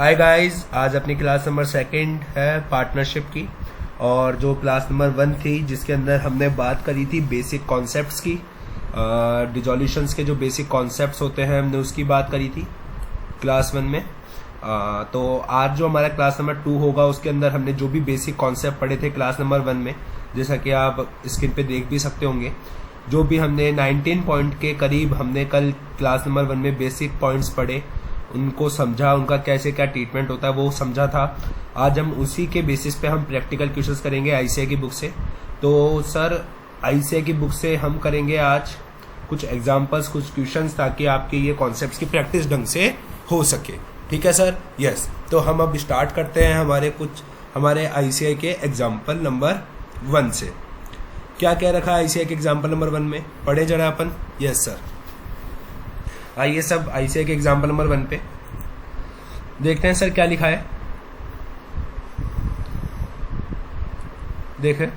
Hi guys, आज अपनी class number second है पार्टनरशिप की। और जो क्लास नंबर 1 थी जिसके अंदर हमने बात करी थी बेसिक कॉन्सेप्ट्स की, डिसोल्यूशंस के जो बेसिक कॉन्सेप्ट्स होते हैं हमने उसकी बात करी थी क्लास 1 में। तो आज जो हमारा क्लास नंबर 2 होगा उसके अंदर हमने जो भी बेसिक कॉन्सेप्ट पढ़े थे क्लास नंबर 1 में, जैसा कि आप स्क्रीन पे देख भी सकते होंगे, जो भी हमने 19 पॉइंट के करीब हमने कल क्लास नंबर 1 में बेसिक पॉइंट्स पढ़े, उनको समझा, उनका कैसे क्या ट्रीटमेंट होता है वो समझा था। आज हम उसी के बेसिस पे हम प्रैक्टिकल क्वेश्चंस करेंगे आईसीए की बुक से। तो सर आईसीए की बुक से हम करेंगे आज कुछ एग्जांपल्स, कुछ क्वेश्चंस, ताकि आपके ये कॉन्सेप्ट्स की प्रैक्टिस ढंग से हो सके। ठीक है सर? यस। तो हम अब स्टार्ट करते हैं हमारे आईसीए के एग्जाम्पल नंबर 1 से। क्या क्या रखा है आईसीए के एग्जाम्पल नंबर 1 में, पढ़े जरा अपन। यस सर, आइए सब आईसीए के एग्जाम्पल नंबर 1 पे देखते हैं सर क्या लिखा है। देखें,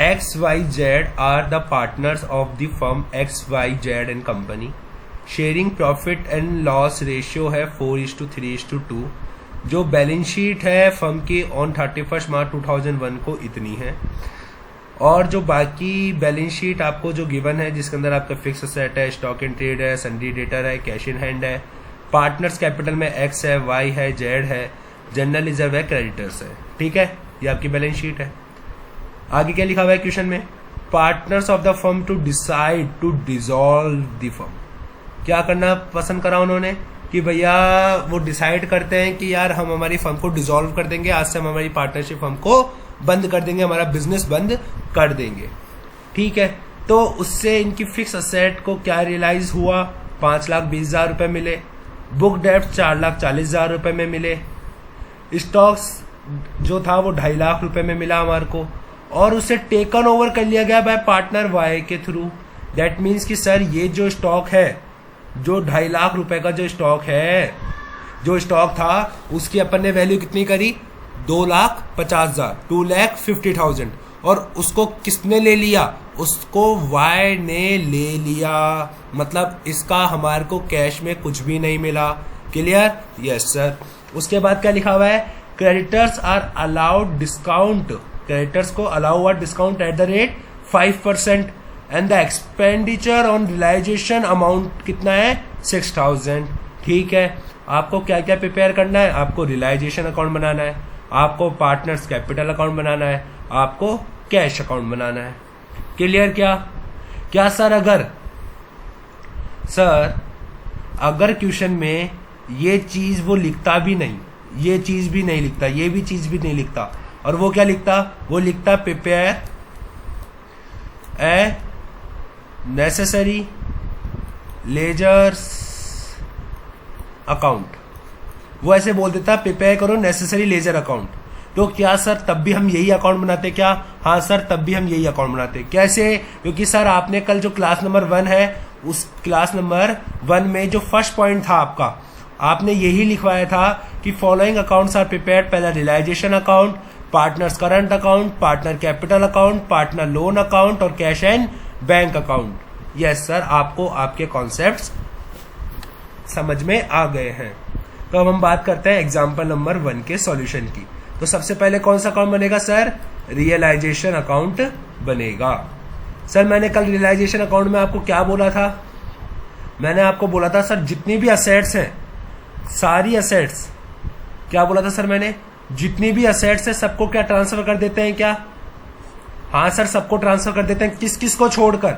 XYZ are the partners of the firm XYZ and company. Sharing profit and loss ratio है 4:3:2। जो बैलेंस शीट है फर्म की ऑन 31 मार्च 2001 को इतनी है। और जो बाकी बैलेंस शीट आपको जो गिवन है, जिसके अंदर आपका फिक्स एसेट है, स्टॉक इन ट्रेड है, सन्ड्री डेटर है, कैश इन हैंड है, पार्टनर्स कैपिटल में X है, Y है, Z है, जनरल रिजर्व है, क्रेडिटर्स है। ठीक है, ये आपकी बैलेंस शीट है। आगे क्या लिखा हुआ है क्वेश्चन में? Partners of the firm to decide to dissolve the firm. क्या करना पसंद करा उन्होंने कि भैया वो डिसाइड करते हैं कि यार हम हमारी फर्म को डिसॉल्व कर देंगे, आज से हम हमारी पार्टनरशिप फर्म को बंद कर देंगे, हमारा बिजनेस बंद कर देंगे। ठीक है, तो उससे इनकी फिक्स असेट को क्या रियलाइज हुआ? 5,20,000 रुपए मिले। बुक डेप्ट 4,40,000 रुपए में मिले। स्टॉक्स जो था वो 2.5 लाख रुपए में मिला हमारे को, और उसे टेकन ओवर कर लिया गया बाय पार्टनर वाई के थ्रू। दैट मीन्स कि सर ये जो स्टॉक है, जो 2.5 लाख रुपए का जो स्टॉक है, जो स्टॉक था उसकी अपन ने वैल्यू कितनी करी? 2,50,000, 2,50,000। और उसको किसने ले लिया? उसको वाई ने ले लिया। मतलब इसका हमारे को कैश में कुछ भी नहीं मिला। क्लियर? Yes sir. उसके बाद क्या लिखा हुआ है? Creditors are allowed discount. Creditors को अलाउ हुआ discount at the rate 5%। And the expenditure on realization amount कितना है? 6,000। ठीक है, आपको क्या क्या प्रिपेयर करना है? आपको रियलाइजेशन अकाउंट बनाना है, आपको पार्टनर्स कैपिटल अकाउंट बनाना है, आपको कैश अकाउंट बनाना है। क्लियर? क्या सर अगर क्वेश्चन में ये चीज वो लिखता भी नहीं, ये चीज भी नहीं लिखता, ये भी चीज भी नहीं लिखता, और वो क्या लिखता? वो लिखता prepare a necessary ledgers account. वो ऐसे बोल देता प्रिपेयर करो नेसेसरी लेजर अकाउंट। तो क्या सर तब भी हम यही अकाउंट बनाते क्या? हाँ सर, तब भी हम यही अकाउंट बनाते। कैसे? क्योंकि सर आपने कल जो क्लास नंबर 1 है, उस क्लास नंबर 1 में जो फर्स्ट पॉइंट था आपका, आपने यही लिखवाया था कि फॉलोइंग अकाउंट्स आर प्रिपेयर्ड। पहला realisation account, partners current account, partner capital account, partner loan account और cash and bank account. Yes sir, आपको आपके कॉन्सेप्ट्स समझ में आ गए हैं। तो अब हम बात करते हैं एग्जाम्पल नंबर 1 के सॉल्यूशन की। तो सबसे पहले कौन सा अकाउंट बनेगा सर? रियलाइजेशन अकाउंट बनेगा। सर मैंने कल रियलाइजेशन अकाउंट में आपको क्या बोला था? मैंने आपको बोला था सर जितनी भी असेट्स हैं, सारी असेट्स, क्या बोला था सर मैंने? जितनी भी असेट्स है सबको क्या ट्रांसफर कर देते हैं क्या? हाँ सर, सबको ट्रांसफर कर देते हैं। किस किस को छोड़कर?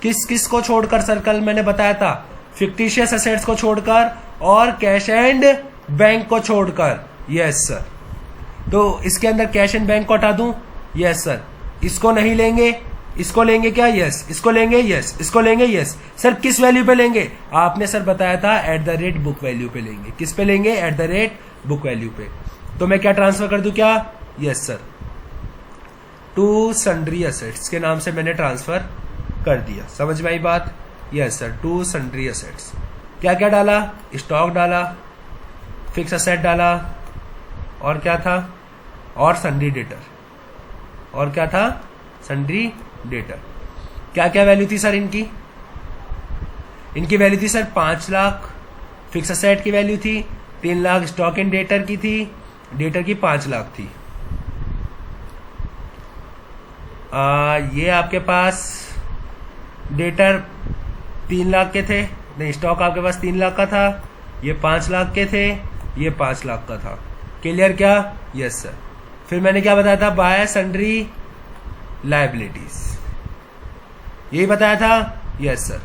किस किस को छोड़कर सर? कल मैंने बताया था फिक्टिशियस असेट्स को छोड़कर और कैश एंड बैंक को छोड़कर। Yes sir. तो इसके अंदर कैश एंड बैंक को हटा दूं? Yes sir. इसको नहीं लेंगे, इसको लेंगे क्या? यस। इसको लेंगे? यस। इसको लेंगे? यस। सर किस वैल्यू पे लेंगे? आपने सर बताया था at the rate book value पे लेंगे। किस पे लेंगे? At the rate book value पे। तो मैं क्या ट्रांसफर कर दूं क्या? Yes sir, to sundry assets के नाम से मैंने ट्रांसफर कर दिया। समझ में आई बात? Yes sir, to sundry assets. क्या क्या डाला? स्टॉक डाला, फिक्स असेट डाला, और क्या था? और सन्ड्री डेटर। और क्या था? Sundry debtor. क्या क्या वैल्यू थी सर इनकी? इनकी वैल्यू थी सर 5 लाख। फिक्स असेट की वैल्यू थी 3 लाख स्टॉक इन डेटर की थी, डेटर की 5 लाख थी। ये आपके पास डेटर 3 लाख के थे, नहीं स्टॉक आपके पास 3 लाख का था, ये 5 लाख के थे, ये 5 लाख का था। क्लियर क्या? Yes sir. फिर मैंने क्या बताया था? बाय सन्ड्री लायबिलिटीज, यही बताया था। Yes sir.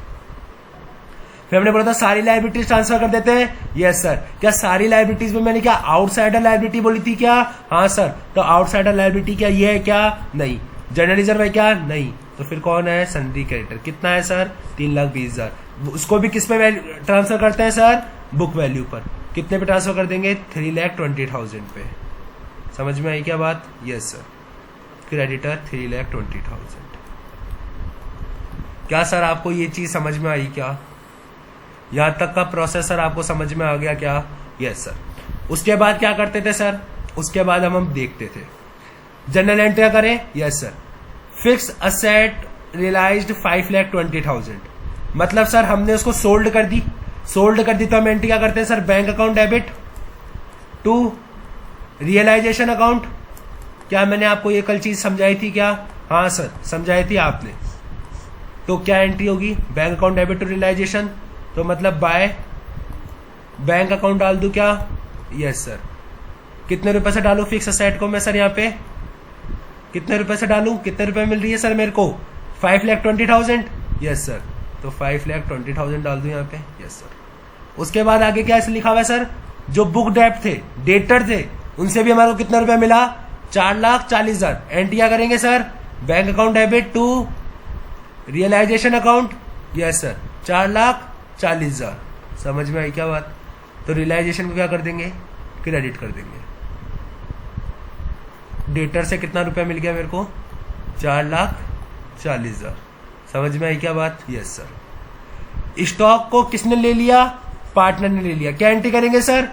फिर हमने बोला था सारी लायबिलिटीज ट्रांसफर कर देते हैं। Yes sir. क्या सारी लायबिलिटीज में मैंने क्या आउटसाइडर लायबिलिटी बोली थी क्या? हाँ सर। तो आउटसाइडर लायबिलिटी क्या ये है क्या? नहीं। जनरल रिजर्व है क्या? नहीं। तो फिर कौन है? Sundry creditor. कितना है सर? 3,20,000। उसको भी किस पे ट्रांसफर करते हैं सर? बुक वैल्यू पर। कितने पे ट्रांसफर कर देंगे? 3,20,000 पे। समझ में आई क्या बात? Yes sir. क्रेडिटर 3,20,000। क्या सर आपको ये चीज समझ में आई क्या? यहां तक का प्रोसेस सर आपको समझ में आ गया क्या? Yes sir. उसके बाद क्या करते थे सर? उसके बाद हम देखते थे जनरल एंट्री करें। Yes sir. Fix asset realized 5,20,000, मतलब सर हमने उसको सोल्ड कर दी। सोल्ड कर दी तो हम एंट्री क्या करते हैं sir? Bank account debit to realisation account. क्या मैंने आपको ये कल चीज समझाई थी क्या? हाँ सर समझाई थी आपने। तो क्या एंट्री होगी? Bank account debit to realization, तो मतलब बाय बैंक अकाउंट डाल दूं क्या? Yes sir. कितने रुपए से डालूं फिक्स असेट को मैं सर? यहाँ पे कितने रुपए से डालूं? कितने रुपए मिल रही है सर मेरे को? 5,20,000। Yes sir. तो 5,20,000 डाल दूं यहाँ पे। Yes sir. उसके बाद आगे क्या लिखा हुआ है सर? जो बुक डेट थे, डेटर थे, उनसे भी हमारे को कितना रुपया मिला? 4,40,000। एंट्री क्या करेंगे sir? Bank account debit to realisation account. Yes sir. 4,40,000। समझ में आई क्या बात? तो रियलाइजेशन को क्या कर देंगे? क्रेडिट कर देंगे। डेटर से कितना रुपया मिल गया मेरे को? 4,40,000। समझ में आई क्या बात? Yes sir. स्टॉक को किसने ले लिया? पार्टनर ने ले लिया। क्या एंट्री करेंगे sir?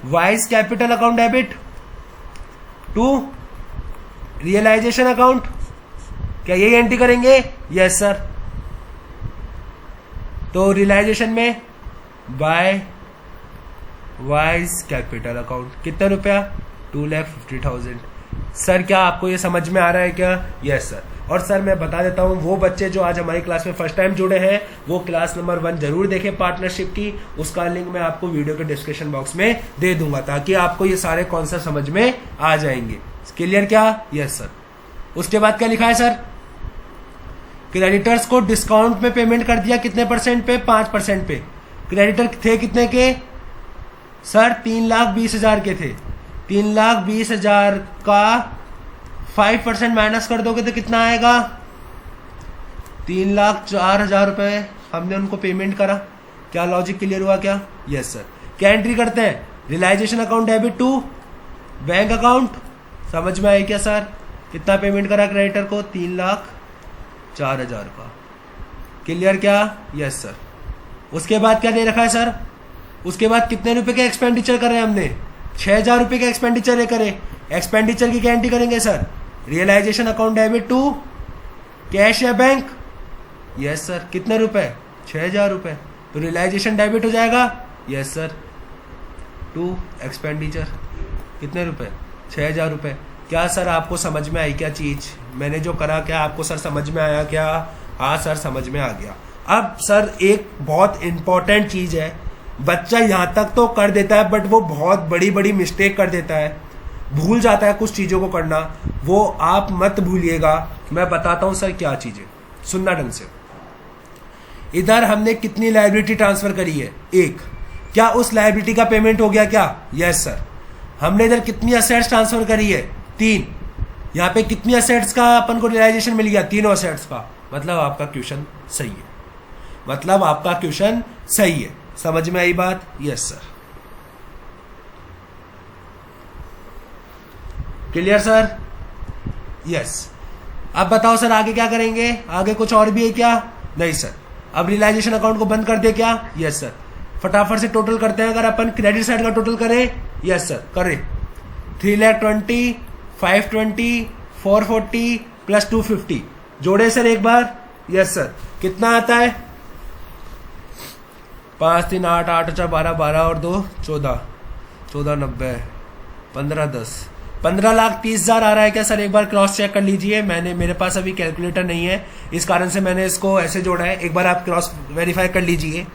Y's capital account debit to realisation account. क्या यही एंट्री करेंगे? Yes sir. तो रियलाइजेशन में बाय वाइज कैपिटल अकाउंट कितना रुपया? 2,50,000। सर क्या आपको ये समझ में आ रहा है क्या? Yes sir. और सर मैं बता देता हूँ, वो बच्चे जो आज हमारी क्लास में फर्स्ट टाइम जुड़े हैं वो क्लास नंबर 1 जरूर देखें पार्टनरशिप की। उसका लिंक मैं आपको वीडियो के डिस्क्रिप्शन बॉक्स में दे दूंगा ताकि आपको ये सारे कॉन्सेप्ट समझ में आ जाएंगे। क्लियर क्या? Yes sir. उसके बाद क्या लिखा है सर? क्रेडिटर्स को डिस्काउंट में पेमेंट कर दिया। कितने परसेंट पे? 5% पे। क्रेडिटर थे कितने के सर? 3,20,000 के थे। 3,20,000 का 5% माइनस कर दोगे तो कितना आएगा? 3,04,000 रुपए हमने उनको पेमेंट करा। क्या लॉजिक क्लियर हुआ क्या? Yes sir. क्या एंट्री करते हैं? Realization account debit to bank account. समझ में आई क्या सर? कितना पेमेंट करा क्रेडिटर को? 3,04,000 का। क्लियर क्या? Yes sir. उसके बाद क्या दे रखा है सर? उसके बाद कितने रुपए के एक्सपेंडिचर कर रहे हैं हमने? 6,000 रुपए का एक्सपेंडिचर करे। एक्सपेंडिचर की क्या एंट्री करेंगे sir? Realization account debit to cash या बैंक। Yes sir. कितने रुपए? 6,000 रुपए। तो रियलाइजेशन डेबिट हो जाएगा। Yes sir. टू एक्सपेंडिचर कितने रुपए? 6,000 रुपए। क्या सर आपको समझ में आई क्या चीज? मैंने जो करा क्या आपको सर समझ में आया क्या? हाँ सर समझ में आ गया। अब सर एक बहुत इंपॉर्टेंट चीज है, बच्चा यहां तक तो कर देता है बट वो बहुत बड़ी बड़ी मिस्टेक कर देता है, भूल जाता है कुछ चीजों को करना। वो आप मत भूलिएगा। मैं बताता हूं सर क्या चीजें, सुनना ढंग से। इधर हमने कितनी लायबिलिटी ट्रांसफर करी है? 1। क्या उस लायबिलिटी का पेमेंट हो गया क्या? Yes sir. हमने इधर कितनी असेट्स ट्रांसफर करी है? 3। यहाँ पे कितनी असेट्स का अपन को रियलाइजेशन मिल गया? 3 असेट्स का। मतलब आपका क्वेश्चन सही है। मतलब आपका क्वेश्चन सही है। समझ में आई बात? Yes sir. Clear sir? Yes. अब बताओ सर आगे क्या करेंगे? आगे कुछ और भी है क्या? नहीं सर। अब रियलाइजेशन अकाउंट को बंद कर दे क्या? Yes sir. फटाफट से टोटल करते हैं। अगर अपन क्रेडिट साइड का टोटल करें, यस सर करें। 3,20,000, 520, 440 प्लस 250 जोड़े सर एक बार। Yes sir. कितना आता है? 5 3 8 8 4 12 12 और 2 14 1490, 1510, 15,30,000 आ रहा है क्या सर? एक बार क्रॉस चेक कर लीजिए। मेरे पास अभी कैलकुलेटर नहीं है, इस कारण से मैंने इसको ऐसे जोड़ा है। एक बार आप क्रॉस वेरीफाई कर लीजिए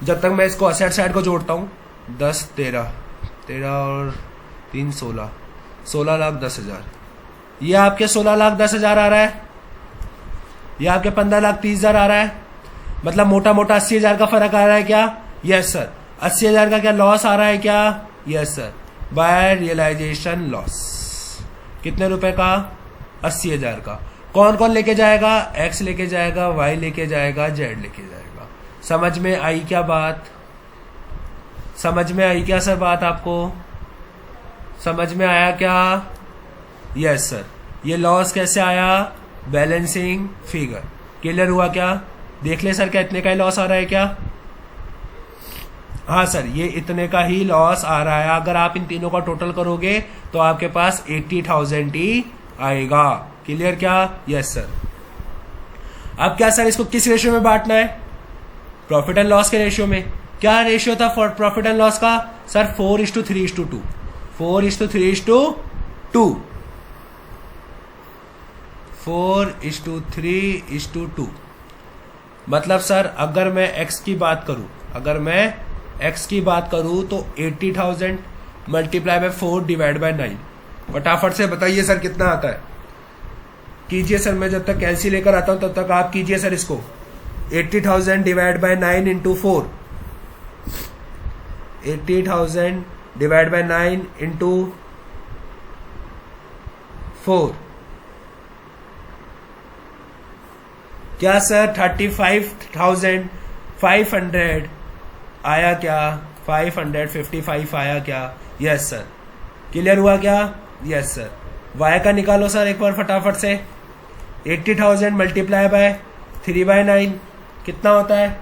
जब तक मैं इसको असेट साइड को जोड़ता हूँ। 10, 13 और 3, 16, 16,10,000। ये आपके 16,10,000 आ रहा है, ये आपके 15,30,000 आ रहा है। मतलब मोटा मोटा 80,000 का फर्क आ रहा है क्या? Yes sir. 80,000 का क्या लॉस आ रहा है क्या? Yes sir. By realization loss कितने रुपए का? 80,000 का। कौन कौन लेके जाएगा? एक्स लेके जाएगा, वाई लेके जाएगा, जेड लेके जाएगा। समझ में आई क्या बात? समझ में आई क्या सर बात? आपको समझ में आया क्या? Yes sir. ये लॉस कैसे आया? Balancing figure. क्लियर हुआ क्या? देख ले सर, क्या इतने का ही लॉस आ रहा है क्या? हाँ सर, ये इतने का ही लॉस आ रहा है। अगर आप इन तीनों का टोटल करोगे तो आपके पास 80,000 ही आएगा। क्लियर क्या? Yes sir. अब क्या सर, इसको किस रेशियो में बांटना है? प्रॉफिट एंड लॉस के रेशियो में। क्या रेशियो था प्रॉफिट एंड लॉस का? सर 4:3:2। 4:3:2। 4:3:2। मतलब सर अगर मैं एक्स की बात करूं तो 80,000 मल्टीप्लाई बाय 4 डिवाइड बाय 9। फटाफट से बताइए सर कितना आता है? कीजिए सर, मैं जब तक कैलसी लेकर आता हूं तब तक आप कीजिए सर इसको। 80,000 divide by 9 into 4। 80,000 divide by 9 into 4। क्या सर 35,500 आया क्या? 555 आया क्या? Yes sir. क्लियर हुआ क्या? Yes sir. वाई का निकालो सर एक बार फटाफट से। 80,000 मल्टीप्लाई बाय 3/9 कितना होता है?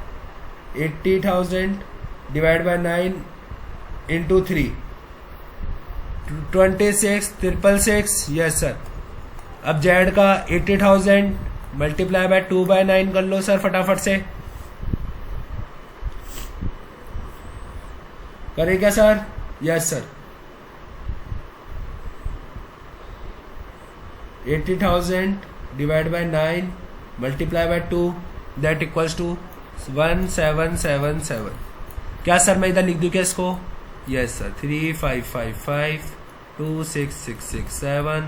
80,000 divide by 9 into 3, 26,666। Yes sir. अब जेड का 80,000 मल्टीप्लाई बाय 2/9 कर लो सर फटाफट से। करे क्या sir? Yes sir. 80,000 divide by 9 multiply by 2 that equals to 1777। क्या सर मैं इधर लिख दूं क्या इसको? Yes sir. 3555 26667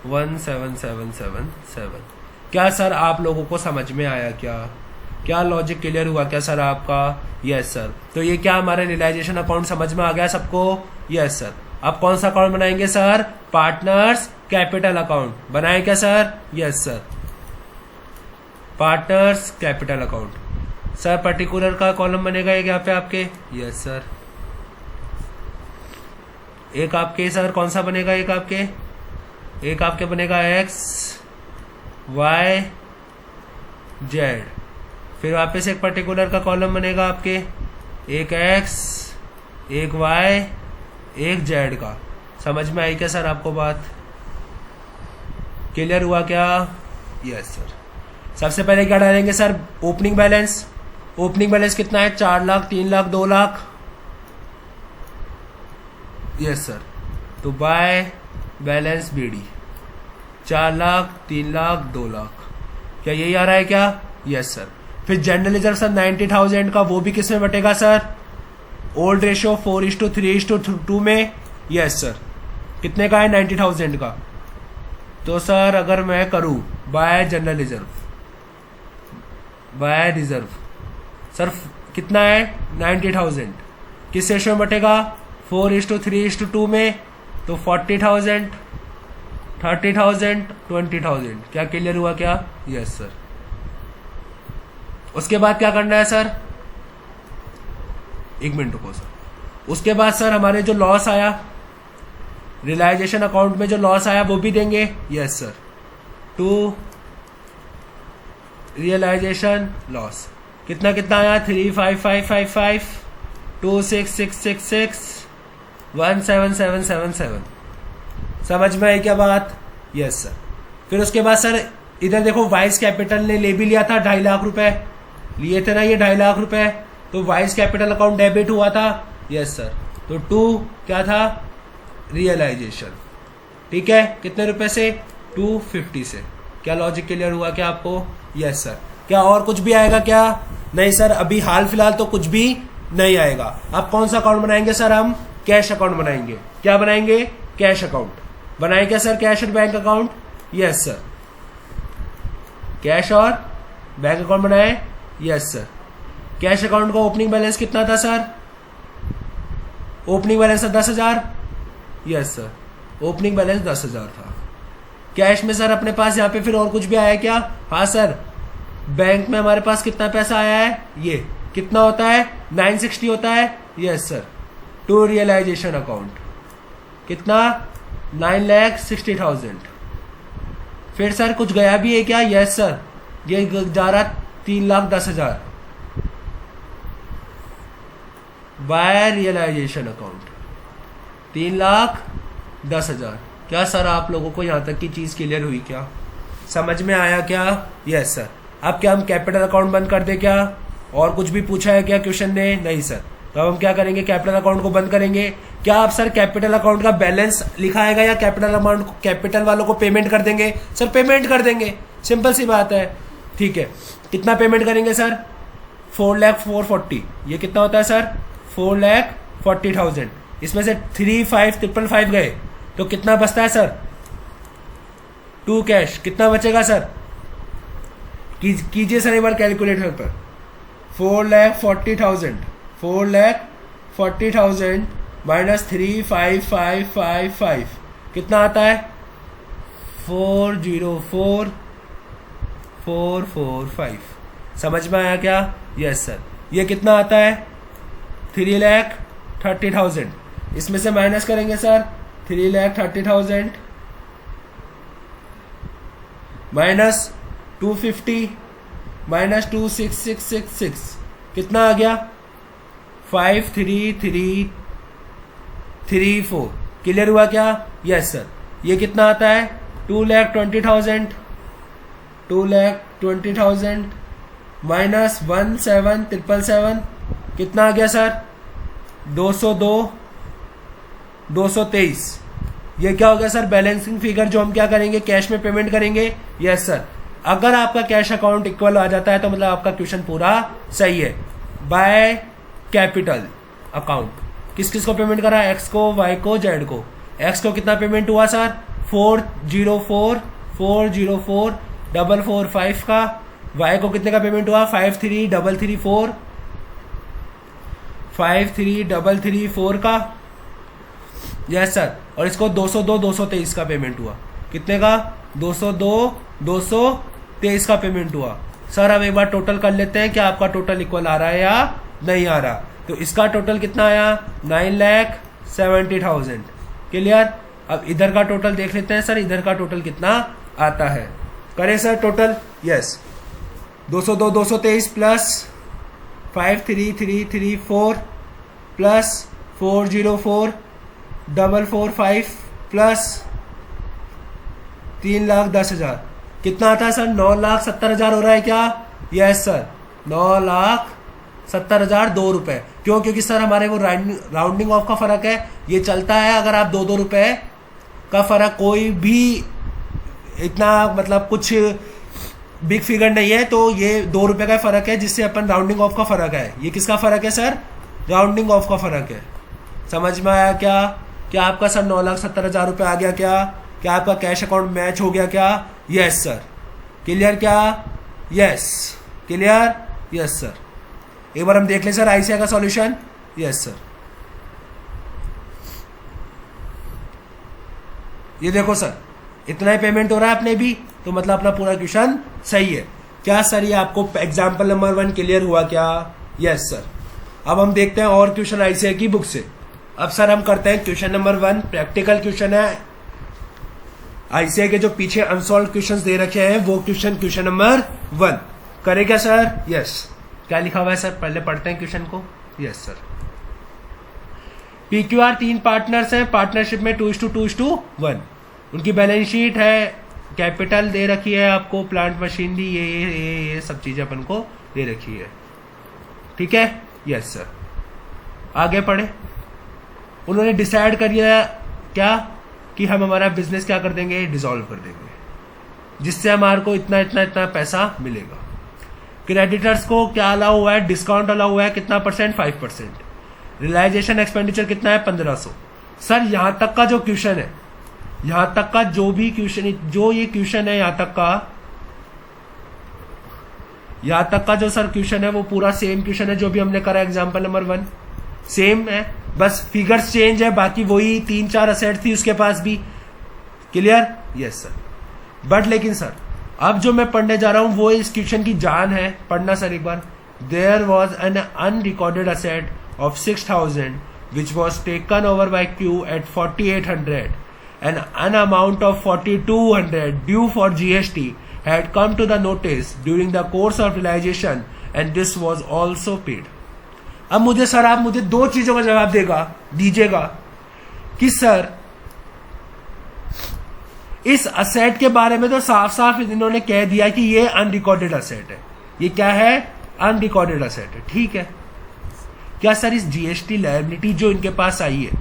17777। क्या सर आप लोगों को समझ में आया क्या? क्या लॉजिक क्लियर हुआ क्या सर आपका? Yes sir. तो ये क्या हमारा रियलाइजेशन अकाउंट समझ में आ गया सबको? Yes sir. अब कौन सा अकाउंट बनाएंगे सर? पार्टनर्स कैपिटल अकाउंट बनाए क्या sir? Yes sir. Partners capital account. Sir particular का कॉलम बनेगा एक यहाँ पे आपके। Yes sir. एक आपके सर कौन सा बनेगा? एक आपके बनेगा एक्स वाई जेड। फिर वापस एक पर्टिकुलर का कॉलम बनेगा आपके, एक एक्स एक वाई एक जेड का। समझ में आई क्या सर आपको बात? क्लियर हुआ क्या? Yes sir. सबसे पहले क्या डालेंगे sir? Opening balance. Opening balance कितना है? 4 लाख, 3 लाख, 2 लाख। Yes sir. तो by balance BD 4 lakh, 3 lakh, 2 lakh. क्या यही आ रहा है क्या? Yes sir. फिर जनरल रिजर्व सर 90,000 का, वो भी किस में बटेगा सर? ओल्ड रेशियो 4:3:2 में। Yes sir. कितने का है? 90,000 का। तो सर अगर मैं करूं by general reserve, by reserve sir कितना है? 90,000 किस रेशियो में बटेगा? 4:3:2 में। तो 40,000, 30,000, 20,000। क्या क्लियर हुआ क्या? Yes sir. उसके बाद क्या करना है सर? एक मिनट रुको सर। उसके बाद सर हमारे जो लॉस आया रियलाइजेशन अकाउंट में, जो लॉस आया वो भी देंगे। Yes sir. To realisation loss कितना कितना आया? 35555 26666 17777। समझ में आई क्या बात? Yes sir. फिर उसके बाद सर इधर देखो, वाइस कैपिटल ने ले भी लिया था 2.5 लाख रुपए लिए थे ना, ये 2.5 लाख रुपए। तो वाइस कैपिटल अकाउंट डेबिट हुआ था। Yes sir. तो 2 क्या था, रियलाइजेशन। ठीक है, कितने रुपए से, 250 से। क्या लॉजिक क्लियर हुआ क्या आपको? Yes sir. क्या और कुछ भी आएगा क्या? नहीं सर, अभी हाल फिलहाल तो कुछ भी नहीं आएगा। अब कौन सा अकाउंट बनाएंगे सर? हम कैश अकाउंट बनाएंगे। क्या बनाएंगे? Cash account. बनाए क्या सर कैश और bank account? Yes sir, cash और बैंक अकाउंट बनाए। Yes sir. कैश अकाउंट का ओपनिंग बैलेंस कितना था सर? ओपनिंग बैलेंस था 10,000। यस सर, ओपनिंग बैलेंस 10,000 था। कैश में सर अपने पास यहाँ पे फिर और कुछ भी आया क्या? हाँ सर, बैंक में हमारे पास कितना पैसा आया है? ये कितना होता है? 960 होता है। Yes sir. To realisation account कितना? 9,60,000। फिर सर कुछ गया भी है क्या? यस सर, ये जा रहा 3,10,000 बाय रियलाइजेशन अकाउंट, 3,10,000। क्या सर आप लोगों को यहां तक की चीज क्लियर हुई क्या? समझ में आया क्या? Yes sir. अब क्या हम कैपिटल अकाउंट बंद कर दे क्या? और कुछ भी पूछा है क्या क्वेश्चन ने? नहीं सर। तो अब हम क्या करेंगे? कैपिटल अकाउंट को बंद करेंगे। क्या आप सर कैपिटल अकाउंट का बैलेंस लिखा आएगा या कैपिटल अमाउंट कैपिटल वालों को पेमेंट कर देंगे? सर पेमेंट कर देंगे, सिंपल सी बात है। ठीक है, कितना पेमेंट करेंगे सर? 4,04,40। ये कितना होता है सर? 4,40,000। इसमें से 3,5,555 गए तो कितना बचता है सर? 2 कैश। कितना बचेगा सर? कीजिए सर एक बार कैलकुलेटर पर। 4,40,000 4,40,000 माइनस 3,5,555 कितना आता है? 4,04,445। समझ में आया क्या? Yes sir. ये कितना आता है? 3,30,000। इसमें से माइनस करेंगे सर 3,30,000 माइनस 250 माइनस 26666 कितना आ गया? 5,33,34। क्लियर हुआ क्या? Yes sir. ये कितना आता है? 2,20,000 2,20,000 माइनस 17,777 कितना आ गया सर? 223। ये क्या हो गया सर? बैलेंसिंग फिगर जो हम क्या करेंगे? कैश में पेमेंट करेंगे। Yes sir. अगर आपका कैश अकाउंट इक्वल आ जाता है तो मतलब आपका क्वेश्चन पूरा सही है। बाय कैपिटल अकाउंट किस किस को पेमेंट करा? एक्स को, वाई को, जेड को। एक्स को कितना पेमेंट हुआ सर? 4,04,445 का। वाई को कितने का पेमेंट हुआ? 5,334 का। Yes sir. और इसको 202,223 का पेमेंट हुआ। कितने का? 202,223 का पेमेंट हुआ। सर अब एक बार टोटल कर लेते हैं, क्या आपका टोटल इक्वल आ रहा है या नहीं आ रहा? तो इसका टोटल कितना आया? 9,70,000। क्लियर। अब इधर का टोटल देख लेते हैं सर, इधर का टोटल कितना आता है? करें sir total. Yes, 202,223 plus 5,334 plus 4,04,445 plus 3,10,000 कितना आता है सर? 9,70,000 हो रहा है क्या? Yes sir, 9,70,000 ₹2। क्यों? क्योंकि सर हमारे वो राउंडिंग ऑफ का फर्क है, ये चलता है। अगर आप 2-2 रुपए का फर्क, कोई भी इतना मतलब कुछ बिग फिगर नहीं है, तो ये 2 रुपए का फर्क है जिससे अपन राउंडिंग ऑफ का फर्क है। ये किसका फर्क है सर? राउंडिंग ऑफ का फर्क है। समझ में आया क्या? क्या आपका सर 9,70,000 रुपए आ गया क्या? क्या आपका कैश अकाउंट मैच हो गया क्या? Yes sir. क्लियर क्या? Yes clear. Yes sir. एक बार हम देख लें सर आईसीआई का सॉल्यूशन। यस सर, ये देखो सर, इतना ही पेमेंट हो रहा है अपने भी, तो मतलब अपना पूरा क्वेश्चन सही है। क्या सर ये आपको एग्जाम्पल नंबर 1 क्लियर हुआ क्या? Yes sir. अब हम देखते हैं और क्वेश्चन आईसीआई की बुक से। अब सर हम करते हैं क्वेश्चन नंबर 1, प्रैक्टिकल क्वेश्चन है। आईसीआई के जो पीछे अनसॉल्व क्वेश्चंस दे रखे हैं वो क्वेश्चन नंबर 1 करेगा सर। यस, क्या लिखा हुआ है सर? पहले पढ़ते हैं क्वेश्चन को। Yes sir. पीक्यूआर 3 पार्टनर्स हैं, पार्टनरशिप में 2:2:1। उनकी बैलेंस शीट है, कैपिटल दे रखी है आपको, प्लांट मशीनरी, ये सब चीजें अपन को दे रखी है। ठीक है। Yes sir. आगे पढ़े। उन्होंने डिसाइड कर लिया क्या कि हम हमारा बिजनेस क्या कर देंगे, डिसॉल्व कर देंगे, जिससे हमारे को इतना इतना इतना पैसा मिलेगा। क्रेडिटर्स को क्या अलाउ हुआ है, डिस्काउंट अलाउ हुआ है, कितना परसेंट, 5%। रियलाइजेशन एक्सपेंडिचर कितना है, 1500। सर यहां तक का जो क्वेश्चन है, यहां तक का जो भी क्वेश्चन, जो ये क्वेश्चन है यहां तक का जो सर क्वेश्चन है वो पूरा सेम क्वेश्चन है जो भी हमने करा एग्जांपल नंबर 1, सेम है, बस फिगर्स चेंज है, बाकी वही 3-4 असेट थी उसके पास भी। क्लियर? Yes sir. बट लेकिन सर अब जो मैं पढ़ने जा रहा हूं वो इस क्वेश्चन की जान है, पढ़ना सर एक बार। There was an unrecorded asset of 6000 which was taken over by Q at 4800 and an amount of 4200 due for GST had come to the notice during the course of realization and this was also paid. अब मुझे sir आप मुझे दो चीजों का जवाब दीजिएगा कि सर इस असेट के बारे में तो साफ साफ इन्होंने कह दिया कि ये अनरिकॉर्डेड असेट है। ये क्या है? अनरिकॉर्डेड असेट है, ठीक है। क्या सर इस जीएसटी लायबिलिटी जो इनके पास आई है,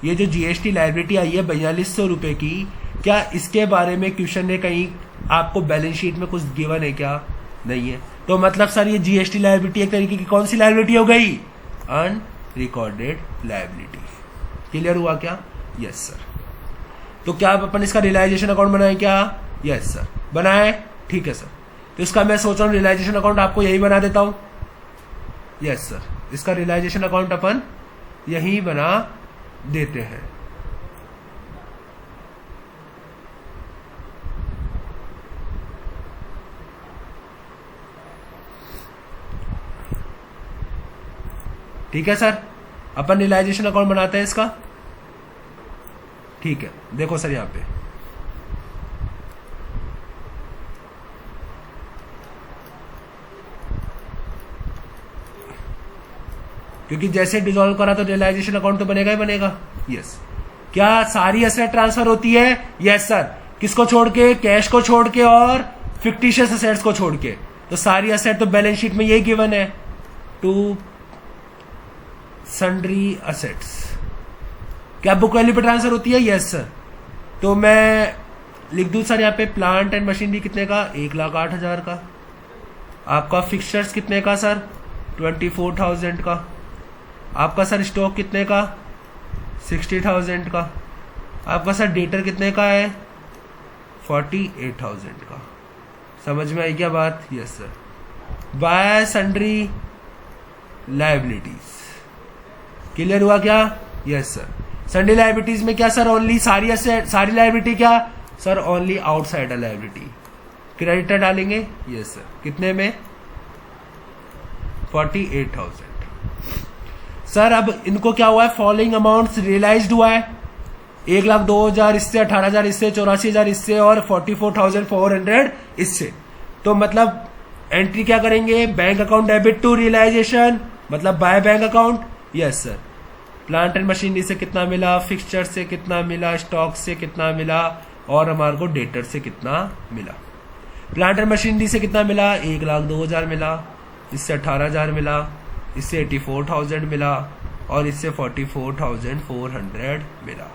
ये जो जीएसटी लायबिलिटी आई है 4200 रुपए की, क्या इसके बारे में क्वेश्चन ने कहीं आपको बैलेंस शीट में कुछ गिवन है क्या? नहीं है। तो मतलब सर ये जीएसटी लायबिलिटी एक तरीके की कौन सी लायबिलिटी हो गई? Unrecorded liability. क्लियर हुआ क्या? Yes sir. तो क्या अपन इसका रियलाइजेशन अकाउंट बनाए क्या? यस सर बनाए, ठीक है सर। तो इसका मैं सोच रहा हूं रियलाइजेशन अकाउंट आपको यही बना देता हूं। यस सर, इसका रियलाइजेशन अकाउंट अपन यही बना देते हैं। ठीक है सर, अपन रियलाइजेशन अकाउंट बनाते हैं इसका। ठीक है, देखो सर यहां पे क्योंकि जैसे डिसॉल्व करा तो रियलाइजेशन अकाउंट तो बनेगा ही बनेगा। यस। क्या सारी एसेट ट्रांसफर होती है? Yes sir. किसको छोड़ के? कैश को छोड़ के और फिक्टिशियस एसेट्स को छोड़ के। तो सारी एसेट तो बैलेंस शीट में यही गिवन है, टू सन्ड्री असेट्स। क्या बुक वैल्यू पे ट्रांसफर होती है? Yes sir. तो मैं लिख दूं सर यहाँ पे प्लांट एंड मशीनरी कितने का? 1,08,000 का। आपका फिक्सचर्स कितने का सर? 24,000 का। आपका सर स्टॉक कितने का? 60,000 का। आपका सर डेटर कितने का है? 48,000 का। समझ में आई क्या बात? Yes sir. Bye sundry liabilities. Clear हुआ क्या? Yes sir. सन्ड्री लायबिलिटीज में क्या सर? ओनली सारी सारी लायबिलिटी क्या sir? Only outsider liability. Creditor डालेंगे? Yes sir. कितने में? 48,000। सर अब इनको क्या हुआ है? फॉलोइंग अमाउंट्स रियलाइज्ड हुआ है। 1,02,000 इससे, 18,000 इससे, 84,000 इससे और 44,400 इससे। तो मतलब एंट्री क्या करेंगे? Bank account debit to realisation, मतलब by bank account. Yes sir. Plant and machinery से कितना मिला, फिक्सचर से कितना मिला, स्टॉक से कितना मिला और हमारे को डेटर से कितना मिला। प्लांट एंड मशीनरी से कितना मिला? 1,02,000 मिला, इससे 18,000 मिला, इससे 84,000 मिला और इससे 44,400 मिला।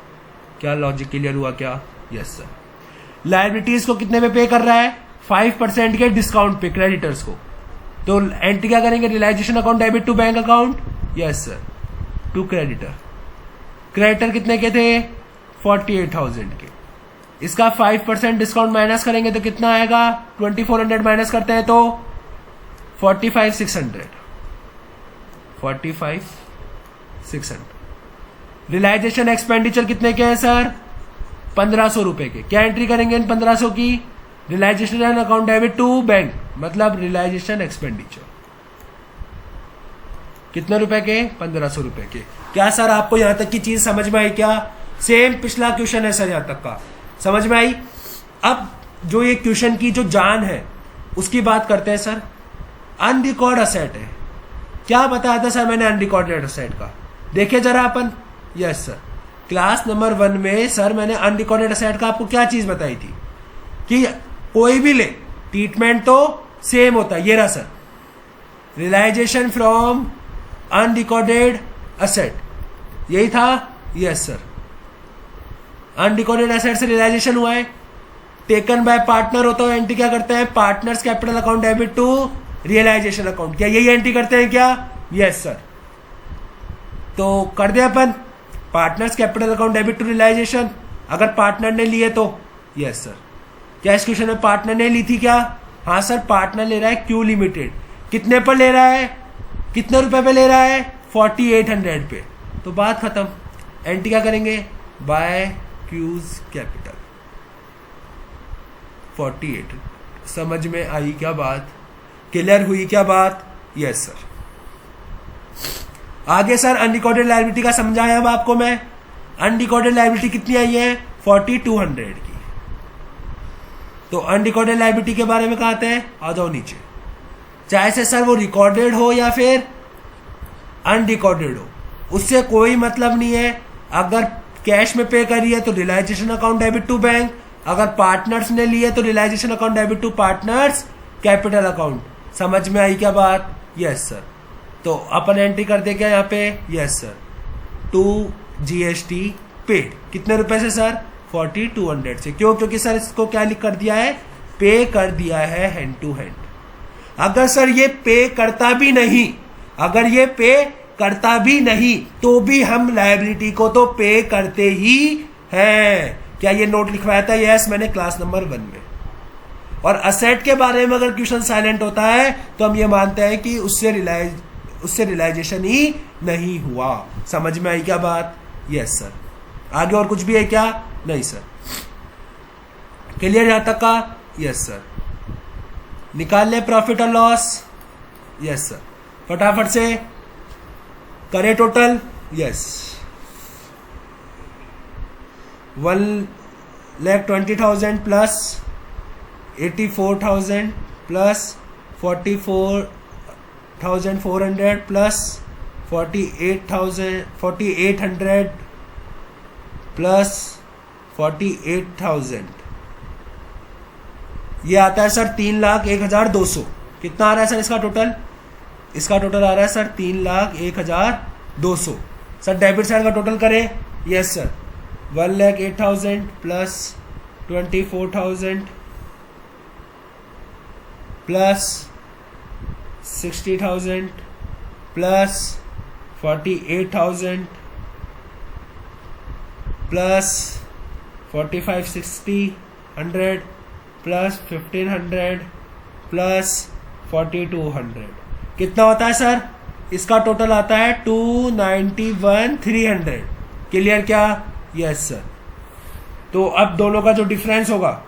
क्या लॉजिक क्लियर हुआ क्या? Yes sir. लायबिलिटीज को कितने में पे कर रहा है? 5% के डिस्काउंट पे क्रेडिटर्स को। तो एंट्री क्या करेंगे? Realisation account debit to bank account. Yes sir. To creditor. Creditor कितने के थे? 48,000 के। इसका 5% डिस्काउंट माइनस करेंगे तो कितना आएगा? 2400 माइनस करते हैं तो 45,600। 45,600। रियलाइजेशन एक्सपेंडिचर कितने के हैं सर? 1,500 रुपए के। क्या एंट्री करेंगे इन 1,500 की? Realisation account debit to bank, मतलब रियलाइजेशन एक्सपेंडिचर। कितने रुपए के? 1,500 रुपए के। क्या सर आपको यहां तक की चीज समझ में आई क्या? सेम पिछला क्वेश्चन है सर, यहां तक का समझ में आई। अब जो ये क्वेश्चन की जो जान है उसकी बात करते हैं सर। अनरिकॉर्ड असेट है। क्या बताया था सर मैंने अनरिकॉर्डेड असेट का? देखिए जरा अपन। Yes sir. क्लास नंबर 1 में सर मैंने अनरिकॉर्डेड असेट का आपको क्या चीज बताई थी कि कोई भी ले ट्रीटमेंट तो सेम होता है। ये रहा sir, realisation from unrecorded asset, यही था। Yes sir. अनरिकॉर्डेड एसेट से रियलाइजेशन हुआ है, टेकन बाय पार्टनर होता है, एंट्री क्या करते हैं, partners capital account debit to realisation account, क्या यही एंट्री करते हैं क्या? Yes sir. तो कर दे अपन partners capital account debit to realisation, अगर पार्टनर ने लिए तो। Yes sir. क्या इस क्वेश्चन में पार्टनर ने ली थी क्या? हाँ सर, पार्टनर ले रहा है क्यू लिमिटेड, कितने पर ले रहा है, कितने रुपए पे ले रहा है, 4800 पे। तो बात खत्म, एंट्री क्या करेंगे, बाय क्यूज कैपिटल 48। समझ में आई क्या बात, क्लियर हुई क्या बात? Yes sir. आगे सर अनरिकॉर्डेड लायबिलिटी का समझाया अब आपको मैं। अनरिकॉर्डेड लायबिलिटी कितनी आई है, 4200 की। तो अनरिकॉर्डेड लायबिलिटी के बारे में कहते हैं, आ जाओ नीचे। चाहे से सर वो रिकॉर्डेड हो या फिर अनरिकॉर्डेड हो, उससे कोई मतलब नहीं है। अगर कैश में पे करी है तो realisation account debit to bank, अगर पार्टनर्स ने लिए तो realisation account debit to partners capital account. समझ में आई क्या बात? Yes sir. तो अपन एंट्री कर दे क्या यहाँ पे? Yes sir. To GST paid, कितने रुपए से सर? 4200 से। क्यों? क्योंकि सर इसको क्या लिख कर दिया है, पे कर दिया है हैंड टू हैंड। अगर सर ये पे करता भी नहीं, अगर ये पे करता भी नहीं तो भी हम लायबिलिटी को तो पे करते ही हैं। क्या ये नोट लिखवाया था? यस, मैंने क्लास नंबर 1 में। और असेट के बारे में अगर क्वेश्चन साइलेंट होता है तो हम ये मानते हैं कि उससे रियलाइजेशन ही नहीं हुआ। समझ में आई क्या बात? Yes sir. आगे और कुछ भी है क्या? नहीं सर। क्लियर यहां तक का? Yes sir. निकाल ले प्रॉफिट और लॉस। Yes sir. फटाफट से करे total. Yes, 1,20,000 plus 84,000 plus 44,400 plus 48,800 plus 48,000, ये आता है सर 3,01,200। कितना आ रहा है सर इसका टोटल? इसका टोटल आ रहा है सर 3,01,200। सर डेबिट साइड का टोटल करें। Yes sir. 1,08,000 plus 24,000 plus 60,000 plus 48,000 plus 45, 60, 100 plus 1,500 plus 4,200। कितना होता है सर? इसका टोटल आता है 291,300। क्लियर क्या? Yes sir. तो अब दोनों का जो डिफरेंस होगा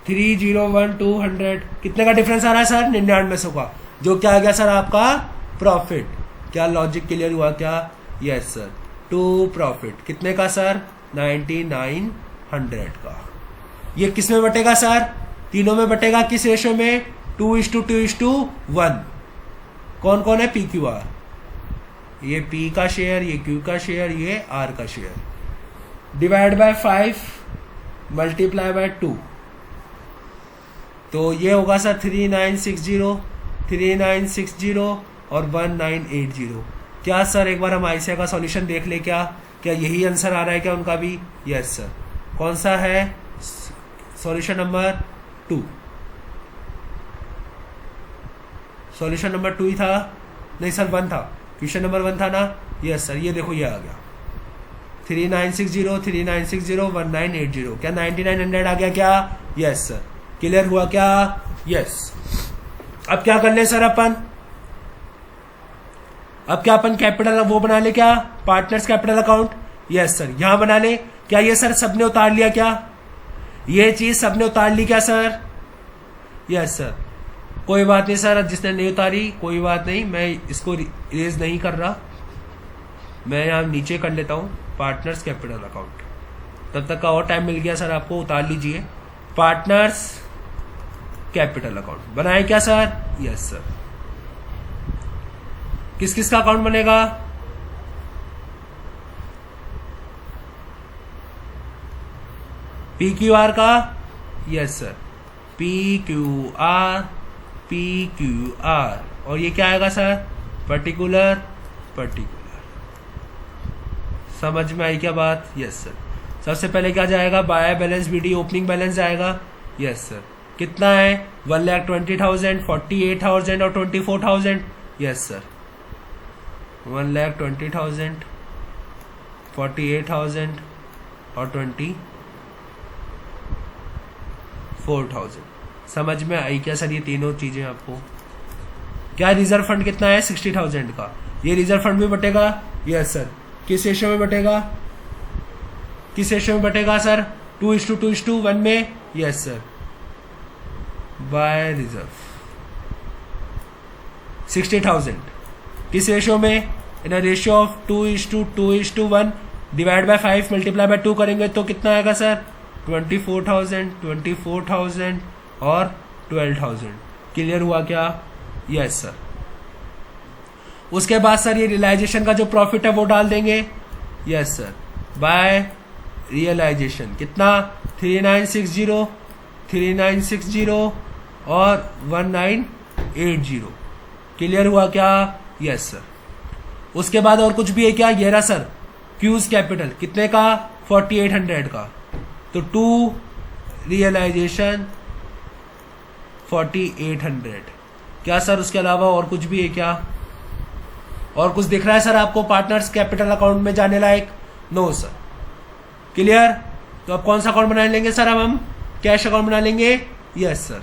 301,200, कितने का डिफरेंस आ रहा है सर? 99 का, जो क्या आ गया सर आपका प्रॉफिट। क्या लॉजिक क्लियर हुआ क्या? Yes sir. टू प्रॉफिट कितने का सर? 9900 का। ये किस में बटेगा सर? तीनों में बटेगा। किस रेशो में? 2:2:1। कौन कौन है? P Q R. ये पी का शेयर, ये क्यू का शेयर, ये आर का share. Divide by 5 multiply by 2, तो ये होगा सर 3960 और 1980। क्या सर एक बार हम आईसीआई का सॉल्यूशन देख ले क्या यही आंसर आ रहा है क्या उनका भी? Yes sir. कौन सा है? Solution number 2। सॉल्यूशन नंबर 2 ही था? नहीं सर 1 था। क्वेश्चन नंबर 1 था ना? Yes sir. ये देखो ये आ गया 3960 1980। क्या 9900 आ गया क्या? Yes sir. क्लियर हुआ क्या? यस। अब क्या कर ले सर अपन? अब क्या अपन कैपिटल वो बना ले क्या? Partners capital account. Yes sir. यहां बना ले। क्या ये सर सबने उतार लिया क्या? ये चीज सबने उतार ली क्या सर? Yes sir. कोई बात नहीं सर, जिसने नहीं उतारी कोई बात नहीं, मैं इसको इरेज नहीं कर रहा, मैं यहां नीचे कर लेता हूं पार्टनर्स कैपिटल अकाउंट। तब तक का और टाइम मिल गया सर आपको, उतार लीजिए। पार्टनर्स कैपिटल अकाउंट बनाए क्या सर? Yes sir. किस किस का अकाउंट बनेगा? पी क्यू आर का। Yes sir. P Q R, P Q R. और ये क्या आएगा सर? पर्टिकुलर। समझ में आई क्या बात? Yes sir. सबसे पहले क्या जाएगा? By balance BD opening balance जाएगा। Yes sir. कितना है? 1,20,000, 48,000 और 24,000। Yes sir. 1,20,000, 48,000 और 24,000। समझ में आई क्या सर ये तीनों चीजें आपको? क्या रिजर्व फंड कितना है? 60,000 का। ये रिजर्व फंड भी बटेगा। Yes sir. किस रेशियो में बटेगा? किस रेशियो में बटेगा सर? 2:2:1 में। Yes sir. बाय रिजर्व 60,000 किस रेशियो में? In a ratio of 2:2:1 divide by 5 multiply by 2 करेंगे तो कितना आएगा सर? 24,000, 24,000 और 12,000। क्लियर हुआ क्या? Yes sir. उसके बाद सर ये रियलाइजेशन का जो प्रॉफिट है वो डाल देंगे। Yes sir. बाय रियलाइजेशन कितना? 3960, 3960 और 1980। क्लियर हुआ क्या? Yes sir. उसके बाद और कुछ भी है क्या? ये रहा सर क्यूज कैपिटल कितने का? 4800 का। तो 2 रियलाइजेशन 4800। क्या सर उसके अलावा और कुछ भी है क्या? और कुछ दिख रहा है सर आपको पार्टनर्स कैपिटल अकाउंट में जाने लायक? No sir. क्लियर? तो अब कौन सा अकाउंट बना लेंगे सर? अब हम कैश अकाउंट बना लेंगे। Yes sir.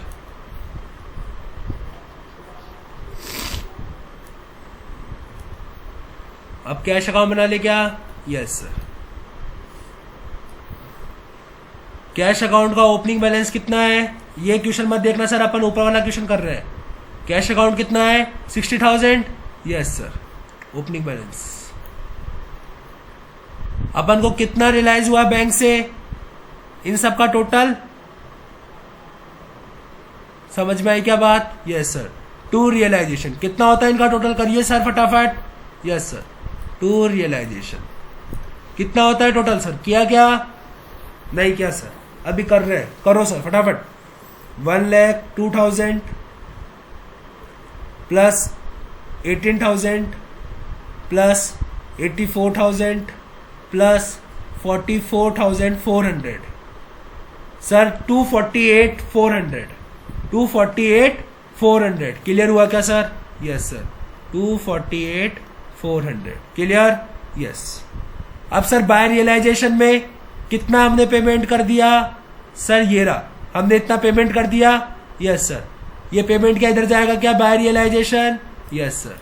अब कैश अकाउंट बना ले क्या? Yes sir. कैश अकाउंट का ओपनिंग बैलेंस कितना है? ये क्वेश्चन मत देखना सर, अपन ऊपर वाला क्वेश्चन कर रहे हैं। कैश अकाउंट कितना है? 60,000। Yes sir. ओपनिंग बैलेंस अपन को कितना रियलाइज हुआ बैंक से? इन सब का टोटल समझ में आई क्या बात? Yes sir. 2 रियलाइजेशन कितना होता है इनका टोटल? करिए सर फटाफट। Yes sir. 2 रियलाइजेशन कितना होता है टोटल सर? किया क्या? नहीं किया सर, अभी कर रहे हैं। करो सर फटाफट। 1,02,000 plus 18,000 plus 84,000 plus 44,400 sir 248,400। 248,400 clear हुआ क्या sir? Yes sir. 248,400 clear? Yes. अब सर बाय रियलाइजेशन में कितना हमने पेमेंट कर दिया सर? ये रहा, हमने इतना पेमेंट कर दिया। Yes sir. ये पेमेंट क्या इधर जाएगा क्या? By realisation. Yes sir.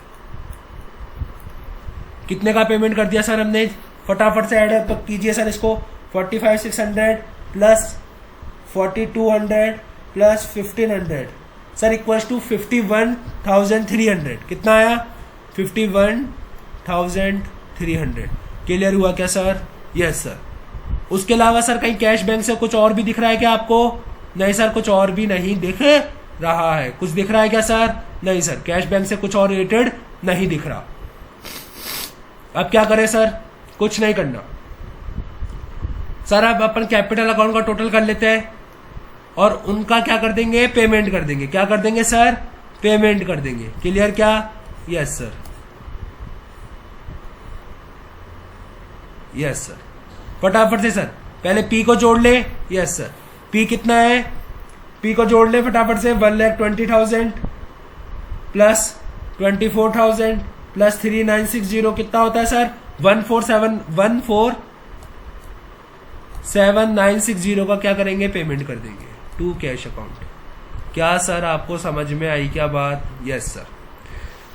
कितने का पेमेंट कर दिया सर हमने? फटाफट से ऐड तो कीजिए सर इसको। 45,600 plus 4,200 plus 1,500 sir equals to 51,300। कितना आया? 51,300। क्लियर हुआ क्या सर? Yes sir. उसके अलावा सर कहीं कैश बैंक से कुछ और भी दिख रहा है क्या आपको? नहीं सर, कुछ और भी नहीं दिख रहा है। कुछ दिख रहा है क्या सर? नहीं सर, कैश बैंक से कुछ और रिलेटेड नहीं दिख रहा। अब क्या करें सर? कुछ नहीं करना सर। अब अपन कैपिटल अकाउंट का टोटल कर लेते हैं और उनका क्या कर देंगे? पेमेंट कर देंगे। क्या कर देंगे सर? पेमेंट कर देंगे। क्लियर क्या? Yes sir. Yes sir. फटाफट से सर पहले पी को जोड़ ले। Yes sir. पी कितना है? पी को जोड़ ले फटाफट से। 1,20,000 प्लस 24,000 प्लस 3,960 कितना होता है सर? 147,960 का क्या करेंगे? पेमेंट कर देंगे टू कैश अकाउंट। क्या सर आपको समझ में आई क्या बात? Yes sir.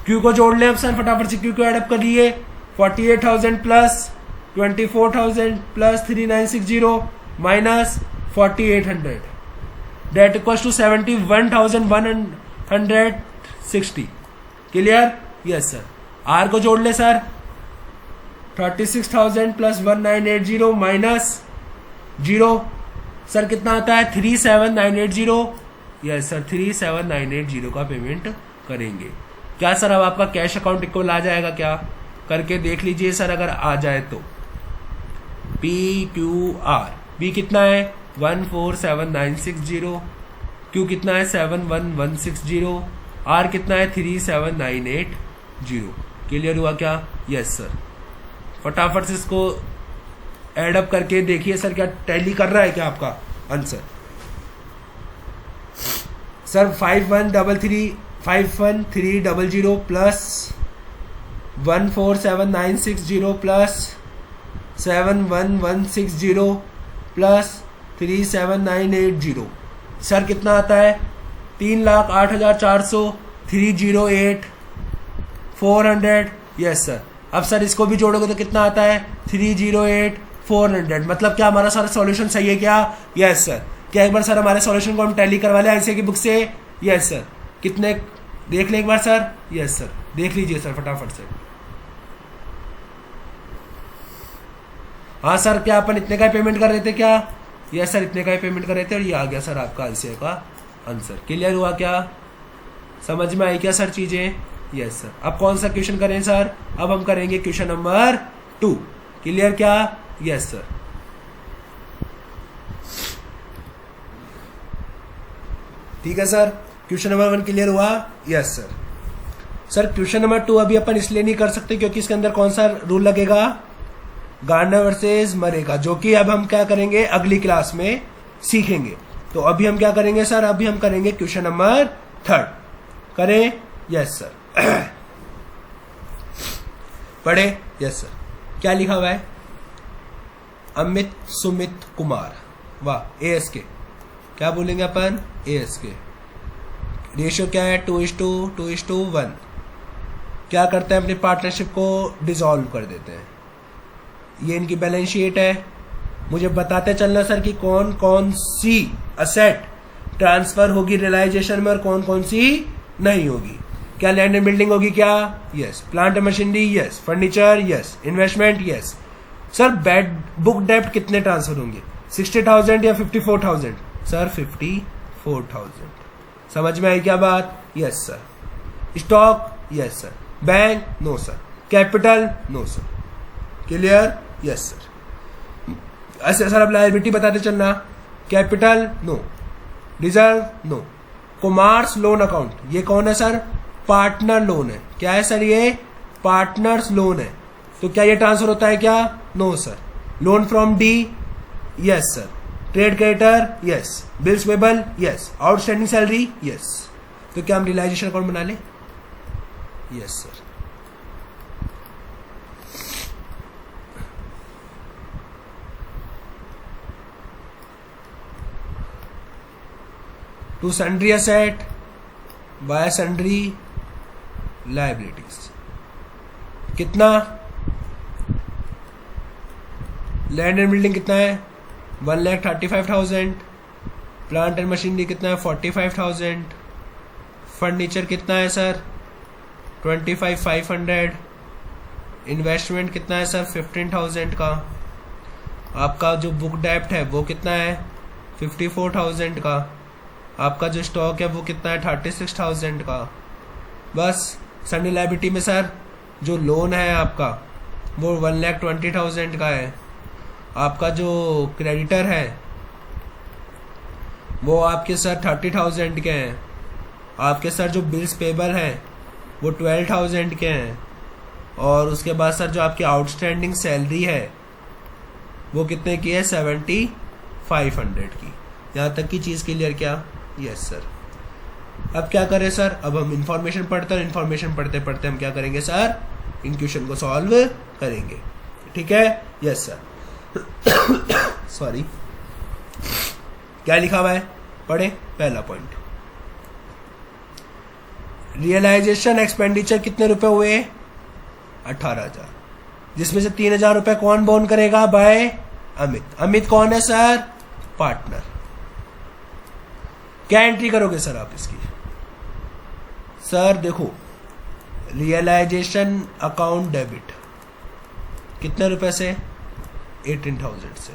क्यू को जोड़ ले अब सर फटाफट से। क्यू को एड अप कर लिए। 48,000 plus 24,000 plus 3,960 minus 4,800 that equals to 71,160। Clear? Yes sir. R को जोड़ ले सर। 36,000 प्लस 1,980 माइनस 0 सर कितना आता है? 37,980। Yes sir. 37,980 का पेमेंट करेंगे। क्या सर अब आपका कैश अकाउंट इक्वल आ जाएगा क्या? करके देख लीजिए सर अगर आ जाए तो। PQR बी कितना है? 147,960। क्यू कितना है? 71,160। आर कितना है? 37,980। क्लियर हुआ क्या? Yes sir. फटाफट से इसको एड अप करके देखिए सर क्या टैली कर रहा है क्या आपका answer. Sir 513300 plus 147960 plus 71160 plus 37980 sir कितना आता है 3,08,400 308 400 यस सर। अब सर इसको भी जोड़ोगे तो कितना आता है 308 400 मतलब क्या हमारा सारा सॉल्यूशन सही है क्या यस सर। क्या एक बार सर हमारे सॉल्यूशन को हम टैली करवा लें आईसीए की बुक से यस सर। कितने देख ले एक बार सर यस सर देख लीजिए सर फटाफट से। हाँ सर क्या अपन इतने का ही पेमेंट कर रहे थे क्या यस सर इतने का ही पेमेंट कर रहे थे और ये आ गया सर आपका आईसीए का आंसर। क्लियर हुआ क्या समझ में आई क्या सर चीजें यस सर। अब कौन सा क्वेश्चन करें सर अब हम करेंगे क्वेश्चन नंबर 2। क्लियर क्या यस सर। ठीक है सर क्वेश्चन नंबर 1 क्लियर हुआ yes sir. Sir question number 2 अभी अपन इसलिए नहीं कर सकते क्योंकि इसके अंदर कौन सा रूल लगेगा गार्डनर वर्सेस मरे का जो कि अब हम क्या करेंगे अगली क्लास में सीखेंगे। तो अभी हम क्या करेंगे सर अभी हम करेंगे क्वेश्चन नंबर 3 करें यस सर। पढ़े यस सर। क्या लिखा हुआ है अमित सुमित कुमार वाह ASK क्या बोलेंगे अपन ASK। रेशियो क्या है 2:1 क्या करते हैं अपनी पार्टनरशिप को डिसॉल्व कर देते हैं। ये इनकी बैलेंस शीट है। मुझे बताते चलना सर कि कौन कौन सी असेट ट्रांसफर होगी रियलाइजेशन में और कौन कौन सी नहीं होगी। क्या लैंड एंड बिल्डिंग होगी क्या yes. Plant and machinery yes. Furniture yes. Investment yes. Sir bad book डेप्ट कितने ट्रांसफर होंगे 60,000 या 54,000 सर 54,000 समझ में आई क्या बात yes sir. Stock yes sir. Bank no sir. Capital no sir. Clear yes sir. ऐसे सर अब लायबिलिटी बताते चलना capital no reserve no. Commerce loan account ये कौन है सर पार्टनर लोन है। क्या है सर ये पार्टनर्स लोन है। तो क्या ये ट्रांसफर होता है क्या no sir. Loan from D yes sir. Trade creditor yes. Bills payable yes. Outstanding salary yes. तो क्या हम रियलाइजेशन अकाउंट बना ले yes sir. To sundry asset by sundry liabilities कितना लैंड एंड बिल्डिंग कितना है 1,35,000। प्लांट एंड मशीनरी कितना है 45,000। फर्नीचर कितना है सर 25,500। इन्वेस्टमेंट कितना है सर 15,000 का। आपका जो बुक डेप्ट है वो कितना है 54,000 का। आपका जो स्टॉक है वो कितना है 36,000 का। बस सन्नी लायबिलिटी में सर जो लोन है आपका वो 1,20,000 का है। आपका जो क्रेडिटर है वो आपके सर 30,000 के हैं। आपके सर जो बिल्स पेबल हैं वो 12,000 के हैं। और उसके बाद सर जो आपकी आउटस्टैंडिंग सैलरी है वो कितने की है 7,500 की। यहाँ तक की चीज़ क्लियर क्या यस सर। अब क्या करें सर अब हम इंफॉर्मेशन पढ़ते हैं। इंफॉर्मेशन पढ़ते पढ़ते हम क्या करेंगे सर इन क्वेश्चन को सॉल्व करेंगे। ठीक है यस सर। सॉरी क्या लिखा हुआ है पढ़े। पहला पॉइंट रियलाइजेशन एक्सपेंडिचर कितने रुपए हुए 18,000 जिसमें से 3,000 रुपए कौन बोन करेगा बाय अमित। अमित कौन है सर पार्टनर। क्या एंट्री करोगे सर आप इसकी सर देखो रियलाइजेशन अकाउंट डेबिट कितने रुपए से 18,000 से।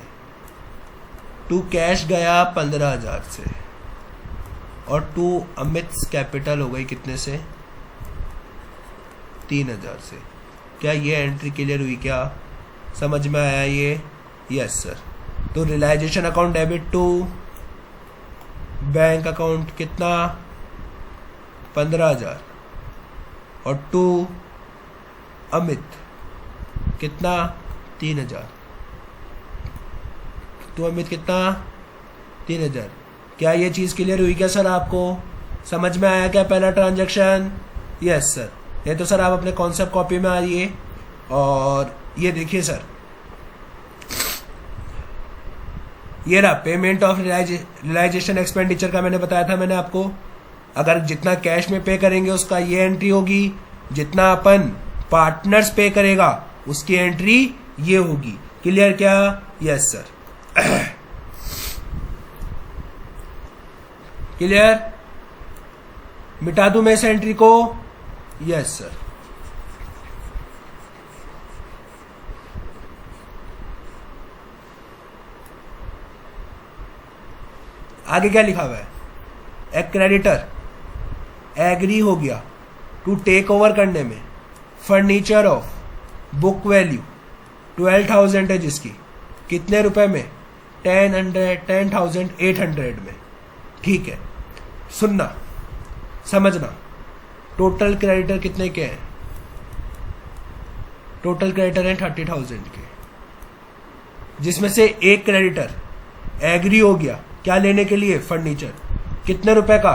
टू कैश गया 15,000 से और टू अमित कैपिटल हो गई कितने से 3,000 से। क्या ये एंट्री क्लियर हुई क्या समझ में आया ये यस सर। तो realisation account debit to bank account कितना 15,000 और टू अमित कितना 3,000। टू अमित कितना 3000। क्या ये चीज़ क्लियर हुई क्या सर? आपको समझ में आया क्या पहला ट्रांजैक्शन? Yes sir. ये तो सर आप अपने कॉन्सेप्ट कॉपी में आइए और ये देखिए सर, ये रहा पेमेंट ऑफ रियलाइजेशन एक्सपेंडिचर का मैंने बताया था मैंने आपको। अगर जितना कैश में पे करेंगे उसका ये एंट्री होगी, जितना अपन पार्टनर्स पे करेगा उसकी एंट्री ये होगी। क्लियर क्या? Yes sir. क्लियर? मिटा दूं मैं इस एंट्री को? Yes sir. आगे क्या लिखा हुआ है? एक क्रेडिटर एग्री हो गया टू टेक ओवर करने में फर्नीचर ऑफ बुक वैल्यू 12,000 है जिसकी, कितने रुपए में? 10,800 में। ठीक है, सुनना समझना, टोटल क्रेडिटर कितने के हैं? टोटल क्रेडिटर हैं 30,000 के, जिसमें से एक क्रेडिटर एग्री हो गया क्या लेने के लिए? फर्नीचर। कितने रुपए का?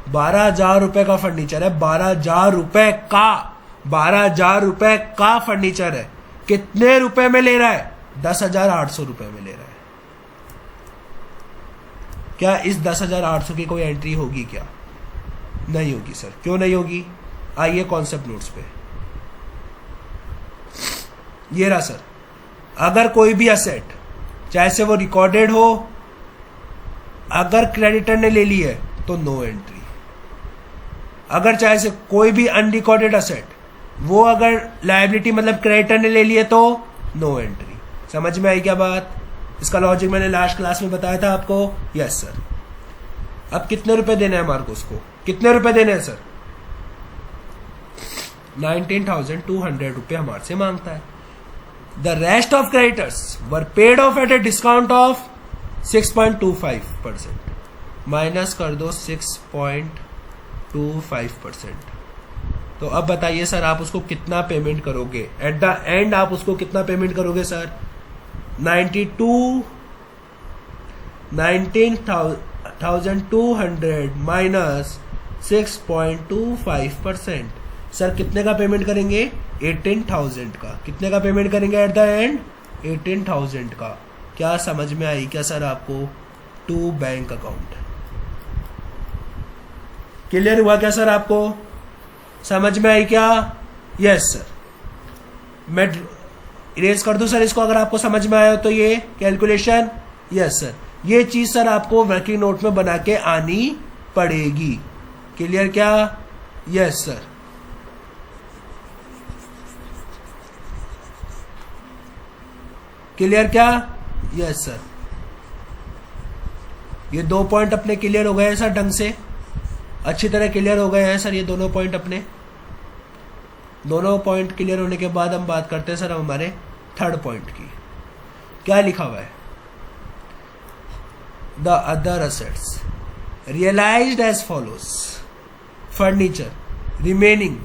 12,000 रुपए का फर्नीचर है। 12,000 रुपए का, 12,000 रुपए का फर्नीचर है। कितने रुपए में ले रहा है? 10,800 रुपए में ले रहा है। क्या इस 10,800 की कोई एंट्री होगी क्या? नहीं होगी सर। क्यों नहीं होगी? आइए कॉन्सेप्ट नोट्स पे। ये रहा सर, अगर कोई भी असेट चाहे से वो रिकॉर्डेड हो, अगर क्रेडिटर ने ले ली है तो नो एंट्री। अगर चाहे से कोई भी अनरिकॉर्डेड असेट, वो अगर लायबिलिटी मतलब क्रेडिटर ने ले ली है तो नो एंट्री। समझ में आई क्या बात? इसका लॉजिक मैंने लास्ट क्लास में बताया था आपको। Yes sir. अब कितने रुपए देने हैं मार्कोस को? कितने रुपए देने हैं सर? 19,200 रुपए हमारे से मांगता है। The rest of creditors were paid off at a discount of 6.25%। Minus कर दो 6.25%। तो अब बताइए सर, आप उसको कितना पेमेंट करोगे? एट द एंड आप उसको कितना पेमेंट करोगे सर? 19,200 माइनस 6.25%। सर कितने का पेमेंट करेंगे? 18,000 का। कितने का पेमेंट करेंगे एट द एंड? 18,000 का। क्या समझ में आई क्या सर आपको? To bank account. क्लियर हुआ क्या सर आपको? समझ में आई क्या? Yes sir. मैं इरेज कर दूं सर इसको अगर आपको समझ में आया हो तो ये कैलकुलेशन। Yes sir. ये चीज सर आपको वर्किंग नोट में बना के आनी पड़ेगी। क्लियर क्या? Yes sir. क्लियर क्या? Yes sir. ये 2 पॉइंट अपने क्लियर हो गए हैं सर, ढंग से अच्छी तरह क्लियर हो गए हैं सर ये दोनों पॉइंट अपने। दोनों पॉइंट क्लियर होने के बाद हम बात करते हैं सर हमारे थर्ड पॉइंट की। क्या लिखा हुआ है? The other assets realised as follows. Furniture remaining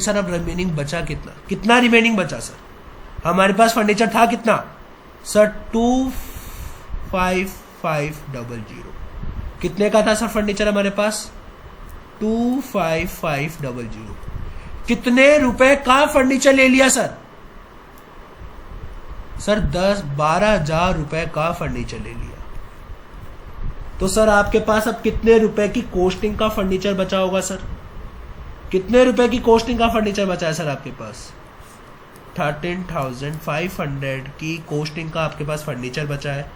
sir. अब रिमेनिंग बचा कितना? कितना रिमेनिंग बचा सर? हमारे पास फर्नीचर था कितना सर? 25500। कितने का था सर फर्नीचर हमारे पास? 25500। कितने रुपए का फर्नीचर ले लिया सर? सर 12,000 रुपए का फर्नीचर ले लिया। तो सर आपके पास अब कितने रुपए की कॉस्टिंग का फर्नीचर बचा होगा सर? कितने रुपए की कॉस्टिंग का फर्नीचर बचा है सर आपके पास? 13,500 की कॉस्टिंग का आपके पास फर्नीचर बचा है।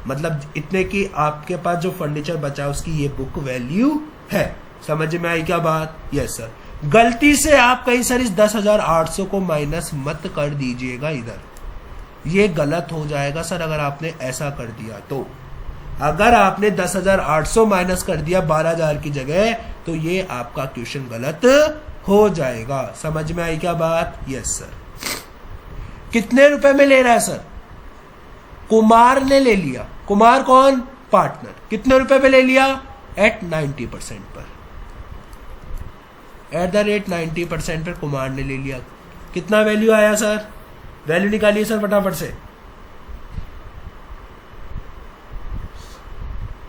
मतलब इतने की आपके पास जो फर्नीचर बचा है उसकी ये बुक वैल्यू है। समझ में आई क्या बात? Yes sir. गलती से आप कहीं सर इस 10,800 को माइनस मत कर दीजिएगा इधर, ये गलत हो जाएगा सर अगर आपने ऐसा कर दिया तो। अगर आपने 10,800 माइनस कर दिया 12,000 की जगह तो ये आपका क्वेश्चन गलत हो जाएगा। समझ में आई क्या बात? Yes sir. कितने रुपए में ले रहा है सर? कुमार ने ले लिया। कुमार कौन? पार्टनर। कितने रुपए पे ले लिया? एट 90% पर। एट द रेट 90% पर कुमार ने ले लिया। कितना वैल्यू आया सर? वैल्यू निकालिए सर फटाफट से।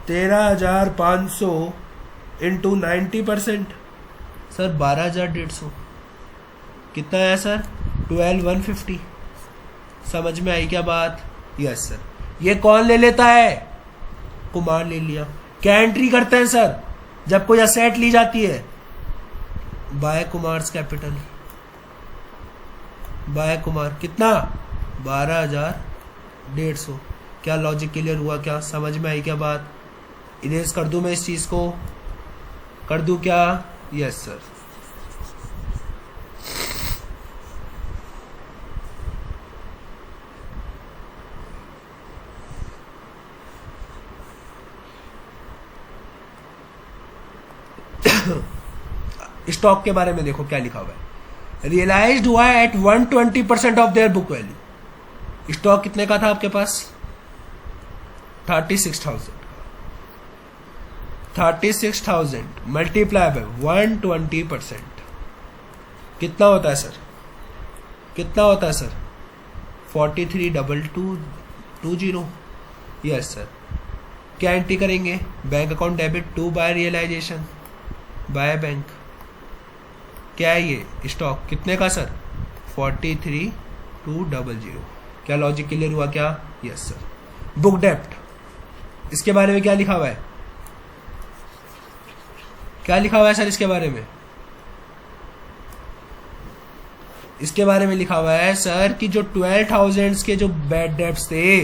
13,500 इंटू 90%, सर 12,150 कितना है सर? 12,150। समझ में आई क्या बात? Yes sir. ये कौन ले लेता है? कुमार ले लिया। क्या एंट्री करते हैं सर जब कोई असेट ली जाती है? By Kumar's capital, by Kumar. कितना? 12,150। क्या लॉजिक क्लियर हुआ? क्या समझ में आई क्या बात? इरेज कर दूं मैं इस चीज को? कर दूं क्या? Yes sir. स्टॉक के बारे में देखो क्या लिखा हुआ है। रियलाइज्ड हुआ है at 120% of their book value. Stock कितने का था आपके पास? 36,000 का। 36,000 मल्टीप्लाई बाय 120% कितना होता है सर? कितना होता है सर? 43,220। Yes sir. क्या एंट्री करेंगे? Bank account debit to by realisation by bank. क्या है ये? स्टॉक कितने का सर? 43,200। क्या लॉजिक क्लियर हुआ क्या? Yes sir. बुक डेप्ट, इसके बारे में क्या लिखा हुआ है? क्या लिखा हुआ है सर इसके बारे में? इसके बारे में लिखा हुआ है सर कि जो 12,000 के जो बैड डेप्ट्स थे,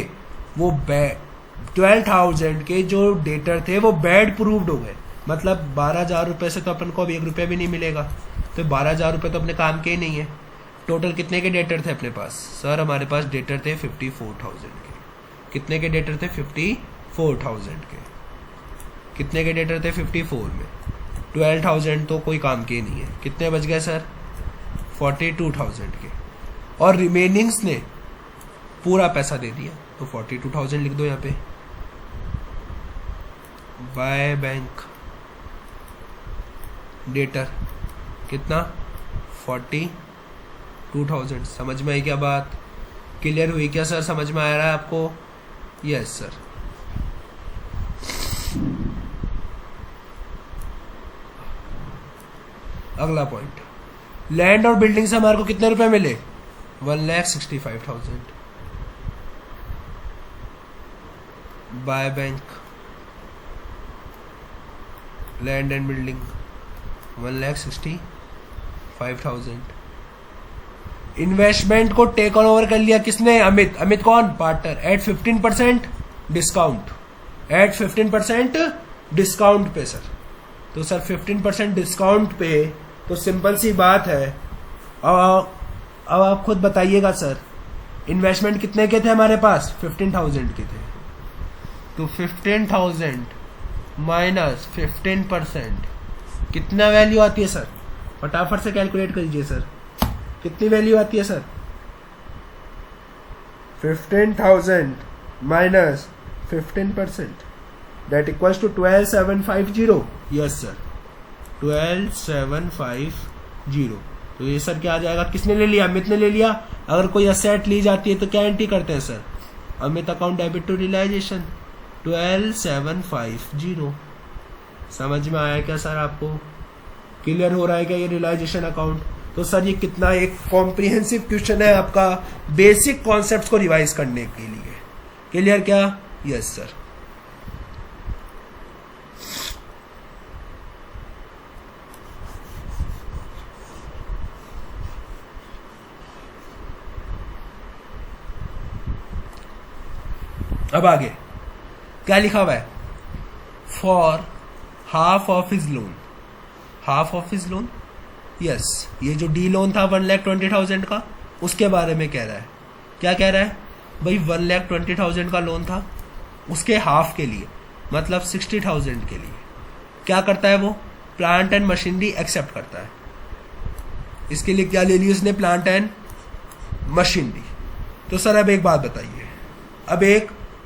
वो 12,000 के जो डेटर थे वो बैड प्रूव्ड हो गए। मतलब 12,000 रुपए से तो अपन को अब 1 रुपया भी नहीं मिलेगा, तो 12,000 रुपए तो अपने काम के ही नहीं है। टोटल कितने के डेटर थे अपने पास? सर हमारे पास डेटर थे 54,000 के। कितने के डेटर थे? 54,000 के। कितने के डेटर थे? 54 में 12,000 तो कोई काम के ही नहीं है। कितने बच गए सर? 42,000 के। और रिमेनिंग्स ने पूरा पैसा दे दिया, तो 42,000 लिख दो यहाँ पे। बाय बैंक डेटर कितना? 42,000। समझ में आई क्या बात? क्लियर हुई क्या सर? समझ में आ रहा है आपको? Yes sir. अगला पॉइंट, लैंड और बिल्डिंग से हमारे को कितने रुपए मिले? 1,65,000 by bank. Land and building 1,65,000। Investment को टेक ओवर कर लिया किसने? अमित। अमित कौन? Partner. At 15% discount, at 15% discount पे सर। तो सर 15% डिस्काउंट पे, तो सिंपल सी बात है। अब आप खुद बताइएगा सर, इन्वेस्टमेंट कितने के थे हमारे पास? 15,000 के थे। तो 15,000 माइनस 15% कितना वैल्यू आती है सर? फटाफट से कैलकुलेट करिए सर, कितनी वैल्यू आती है sir? 15,000 minus 15%, that equals to 12,750। Yes sir, 12,750। तो ये सर क्या आ जाएगा? किसने ले लिया? अमित ने ले लिया। अगर कोई असेट ली जाती है तो क्या एंट्री करते हैं sir? Amit account debit to realisation 12,750। समझ में आया क्या सर आपको? क्लियर हो रहा है क्या ये रियलाइजेशन अकाउंट? तो सर ये कितना एक कॉम्प्रिहेंसिव क्वेश्चन है आपका, बेसिक कॉन्सेप्ट्स को रिवाइज करने के लिए। क्लियर क्या? Yes sir. अब आगे क्या लिखा हुआ है? For half of his loan. Half of his loan, yes, ये जो डी लोन था 1,20,000 का, उसके बारे में कह रहा है। क्या कह रहा है भाई? 1,20,000 का लोन था, उसके हाफ के लिए मतलब 60,000 के लिए क्या करता है वो? प्लांट एंड मशीनरी एक्सेप्ट करता है। इसके लिए क्या ले ली उसने? Plant and machinery. तो सर अब एक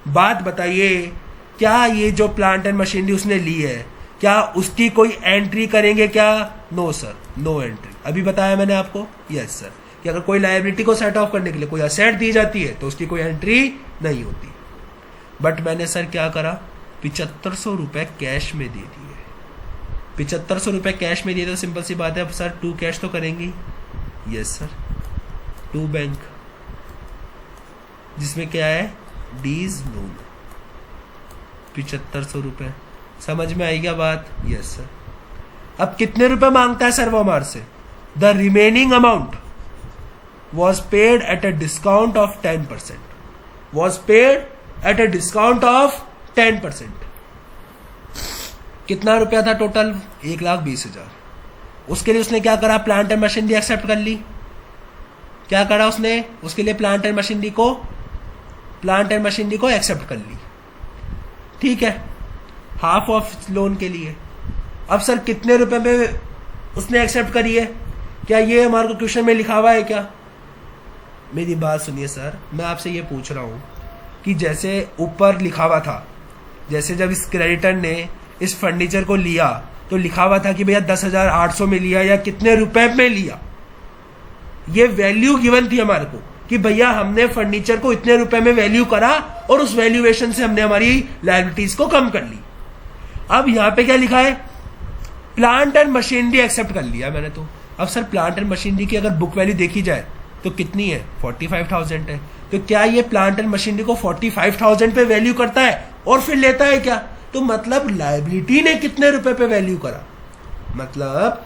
बात बताइए, क्या ये जो प्लांट एंड मशीनरी उसने ली है, क्या उसकी कोई एंट्री करेंगे क्या? No sir, no entry. अभी बताया मैंने आपको। यस सर, कि अगर कोई लायबिलिटी को सेट ऑफ करने के लिए कोई असेट दी जाती है तो उसकी कोई एंट्री नहीं होती। बट मैंने सर क्या करा, ₹7500 कैश में दे दिए। 7500 रुपये कैश में दिए तो सिंपल सी बात है, अब सर 2 कैश तो करेंगे। यस सर, 2 बैंक, जिसमें क्या है, डीज लोन, 7500 रुपये। समझ में आई क्या बात? Yes sir. अब कितने रुपए मांगता है सर वो हमारे से? The remaining amount was paid at a discount of 10%, was paid at a discount of 10%। कितना रुपया था टोटल? 1,20,000। उसके लिए उसने क्या करा? प्लांट एंड मशीनरी एक्सेप्ट कर ली। क्या करा उसने? उसके लिए प्लांट एंड मशीनरी को एक्सेप्ट कर ली। ठीक है, हाफ ऑफ लोन के लिए। अब सर कितने रुपए में उसने एक्सेप्ट करी है? क्या ये हमारे को क्वेश्चन में लिखा हुआ है क्या? मेरी बात सुनिए सर, मैं आपसे ये पूछ रहा हूं कि जैसे ऊपर लिखा हुआ था, जैसे जब इस क्रेडिटर ने इस फर्नीचर को लिया तो लिखा हुआ था कि भैया 10,800 में लिया या कितने रुपए में लिया, ये वैल्यू गिवन थी हमारे को कि भैया हमने फर्नीचर को इतने रुपए में वैल्यू करा और उस वैल्यूएशन से हमने हमारी लायबिलिटीज को कम कर ली। अब यहां पे क्या लिखा है? प्लांट एंड मशीनरी एक्सेप्ट कर लिया मैंने तो। अब सर प्लांट एंड मशीनरी की अगर बुक वैल्यू देखी जाए तो कितनी है? 45,000 है। तो क्या ये प्लांट एंड मशीनरी को 45,000 पे वैल्यू करता है और फिर लेता है क्या? तो मतलब लायबिलिटी ने कितने रुपए पे वैल्यू करा? मतलब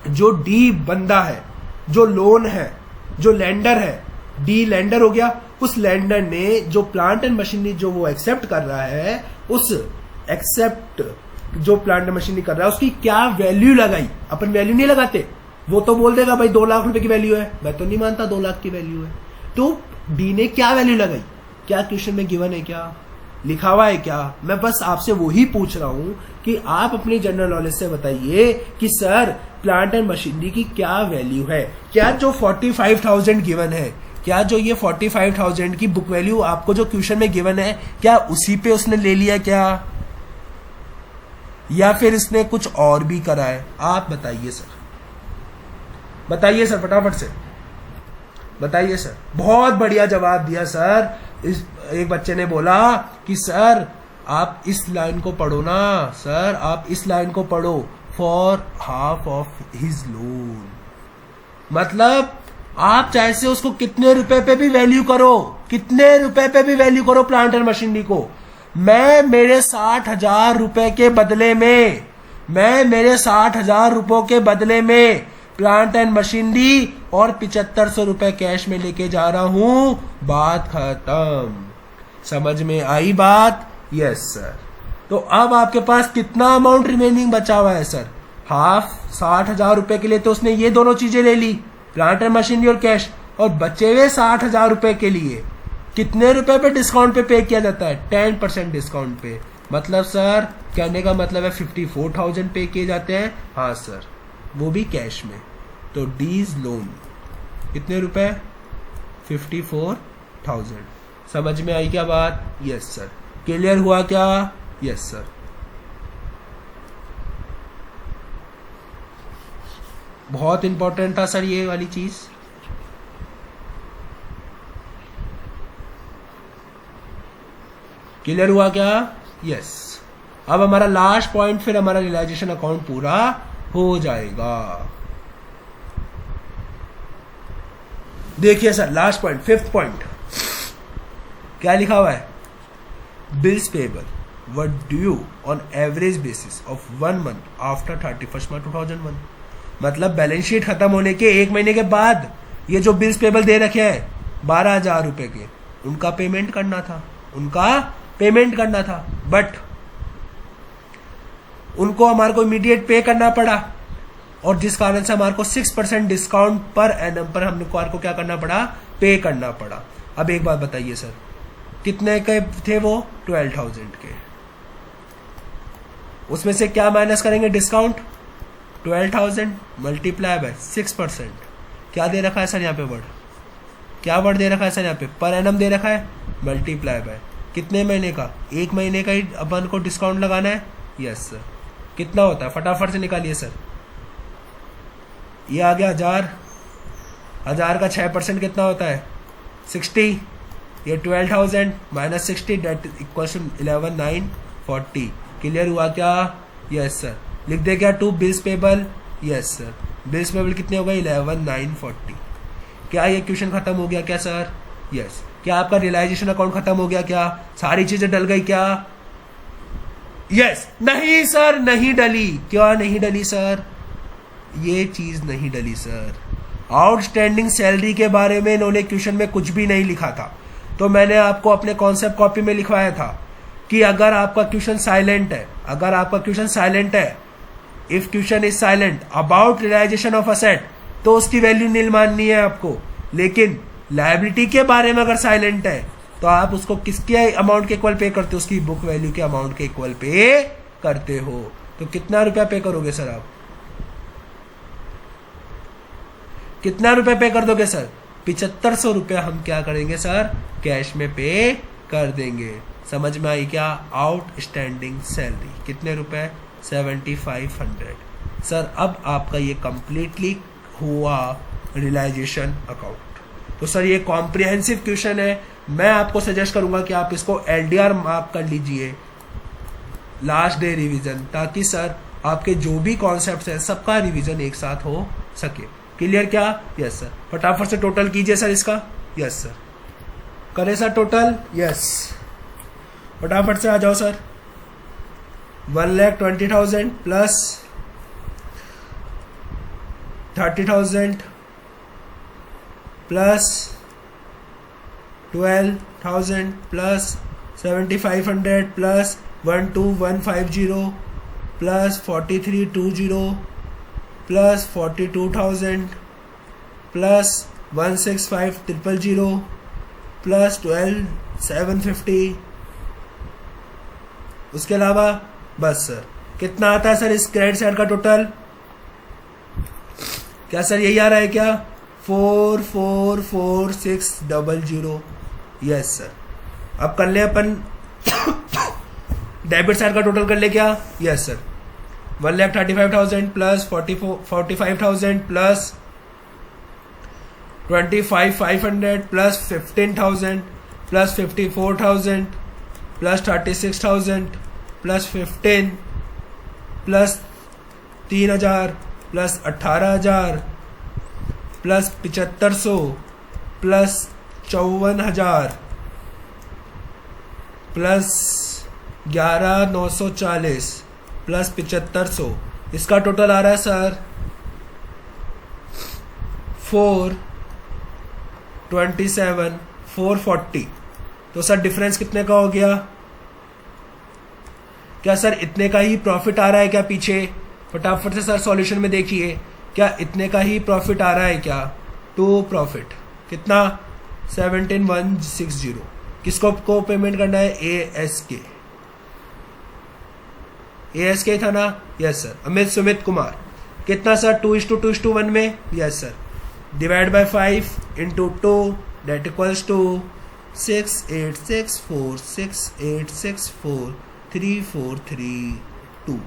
जो डी बंदा है, जो लोन है, जो लेंडर है, डी लेंडर हो गया, उस लेंडर ने जो प्लांट एंड मशीनरी जो वो एक्सेप्ट कर रहा है, उस एक्सेप्ट जो प्लांट एंड मशीनरी कर रहा है उसकी क्या वैल्यू लगाई? अपन वैल्यू नहीं लगाते, वो तो बोल देगा भाई 2 लाख रुपए की वैल्यू है। मैं तो नहीं मानता 2 लाख की वैल्यू है। तो डी ने क्या वैल्यू लगाई? क्या क्वेश्चन में गिवन है? क्या लिखा हुआ है? क्या? मैं बस आपसे वही पूछ रहा हूं कि आप अपनी जनरल नॉलेज से बताइए कि सर प्लांट एंड मशीनरी की क्या वैल्यू है? क्या जो 45,000 गिवन है, क्या जो ये 45,000 की बुक वैल्यू आपको जो क्वेश्चन में गिवन है, क्या उसी पे उसने ले लिया क्या, या फिर इसने कुछ और भी करा है? आप बताइए सर, बताइए सर, फटाफट से बताइए सर। बहुत बढ़िया जवाब दिया सर। इस एक बच्चे ने बोला कि सर आप इस लाइन को पढ़ो ना, सर आप इस लाइन को पढ़ो, for half of his loan. मतलब आप चाहे से उसको कितने रुपए पे भी वैल्यू करो, कितने रुपए पे भी वैल्यू करो प्लांट एंड मशीनरी को, मैं मेरे 60,000 रुपए के बदले में, मैं मेरे 60,000 रुपयों के बदले में प्लांट एंड मशीनरी और 7500 रुपए कैश में लेके जा रहा हूं। बात खत्म। समझ में आई बात? Yes sir. तो अब आपके पास कितना अमाउंट रिमेनिंग बचा हुआ है सर? हाफ। 60,000 रुपए के लिए तो उसने ये दोनों चीजें ले ली, प्लांट एंड मशीनरी और कैश, और बचे हुए 60,000 रुपए के लिए कितने रुपए पे डिस्काउंट पे किया जाता है? 10% डिस्काउंट पे। मतलब सर कहने का मतलब है 54,000 पे किए जाते हैं। हाँ सर, वो भी कैश में। तो डीज लोन कितने रुपए? 54,000। समझ में आई क्या बात? Yes sir. क्लियर हुआ क्या? Yes sir. बहुत इंपॉर्टेंट था सर ये वाली चीज। क्लियर हुआ क्या? यस। अब हमारा लास्ट पॉइंट, फिर हमारा रियलाइजेशन अकाउंट पूरा हो जाएगा। देखिए sir last point, 5th point क्या लिखा हुआ है? Bills payable were due on average basis of 1 month after 31 March 2001। मतलब बैलेंस शीट खत्म होने के 1 महीने के बाद ये जो बिल्स पेबल दे रखे हैं 12,000 रुपए के, उनका पेमेंट करना था, उनका पेमेंट करना था। बट उनको हमारे को इमीडिएट पे करना पड़ा, और जिस कारण से हमारे को 6% डिस्काउंट पर एनम पर हमने को क्या करना पड़ा? पे करना पड़ा। अब एक बात बताइए सर, कितने के थे वो? 12,000 के। उसमें से क्या माइनस करेंगे? डिस्काउंट। 12,000 multiply by 6%। क्या दे रखा है सर यहाँ पे वर्ड? क्या वर्ड दे रखा है सर यहाँ पे? पर एनम दे रखा है, मल्टीप्लाई बाय कितने महीने का? 1 महीने का ही अपन को डिस्काउंट लगाना है। Yes sir. कितना होता है? फटाफट से निकालिए सर। ये आ गया 1000। 1000 का 6% कितना होता है? 60। ये 12,000 minus 60 that equal to 11,940। Clear हुआ क्या? Yes sir. लिख दे क्या? 2 bills payable. Yes sir. Bills payable कितने हो गए? 11,940। क्या ये क्वेश्चन खत्म हो गया क्या सर? यस। क्या आपका रियलाइजेशन अकाउंट खत्म हो गया क्या? सारी चीजें डल गई क्या? यस। नहीं सर, नहीं डली। क्या नहीं डली सर? ये चीज नहीं डली सर। आउटस्टैंडिंग सैलरी के बारे में इन्होंने क्वेश्चन में कुछ भी नहीं लिखा था, तो मैंने आपको अपने कॉन्सेप्ट कॉपी में लिखवाया था कि अगर आपका क्वेश्चन साइलेंट है, अगर आपका क्वेश्चन साइलेंट है, if question is silent about realisation of asset, तो उसकी वैल्यू नील माननी है आपको। लेकिन लायबिलिटी के बारे में अगर साइलेंट है तो आप उसको किसके अमाउंट के इक्वल पे करते हो? उसकी बुक वैल्यू के अमाउंट के इक्वल पे करते हो। तो कितना रुपया पे करोगे सर? आप कितना रुपया पे कर दोगे सर? 7500 रुपया हम क्या करेंगे सर? कैश में पे कर देंगे। समझ में आई क्या? आउटस्टैंडिंग सैलरी कितने रुपए? 7500। सर अब आपका ये कंप्लीटली हुआ रियलाइजेशन अकाउंट। तो सर ये कॉम्प्रिहेंसिव क्वेश्चन है। मैं आपको सजेस्ट करूंगा कि आप इसको एलडीआर मार्क कर लीजिए लास्ट डे रिवीजन, ताकि सर आपके जो भी कॉन्सेप्ट्स हैं सबका रिवीजन एक साथ हो सके। क्लियर क्या? Yes sir. फटाफट से टोटल कीजिए सर इसका। Yes sir. करें सर टोटल? यस। फटाफट से आ जाओ sir. 1,20,000 plus 30,000 plus 12,000 plus 7,500 plus 12,150 plus 4,320 plus 42,000 plus 165,000 plus 12,750। उसके अलावा बस सर कितना आता है सर इस क्रेडिट साइड का टोटल? क्या सर यही आ रहा है क्या? 4,4,4,600। Yes sir. अब कर ले अपन डेबिट साइड का टोटल कर ले क्या? Yes sir. 1,35,000 plus 45,000 plus 25,500 plus 15,000 plus 54,000 plus 36,000 plus 15 plus 3,000 plus 18,000 plus 7,500 plus 54,000 plus 11,940 plus 7,500। इसका टोटल आ रहा है सर 4,27,440। तो सर डिफरेंस कितने का हो गया? क्या सर इतने का ही प्रॉफिट आ रहा है क्या पीछे? फटाफट से सर सॉल्यूशन में देखिए, क्या इतने का ही प्रॉफिट आ रहा है क्या? टू प्रॉफिट कितना? 17,160। किसको को पेमेंट करना है? ASK था ना? Yes sir. अमित सुमित कुमार कितना सर? 2:2:1 में? Yes sir. Divide by 5 into 2 debt equals to 6,864,6,864,3,432।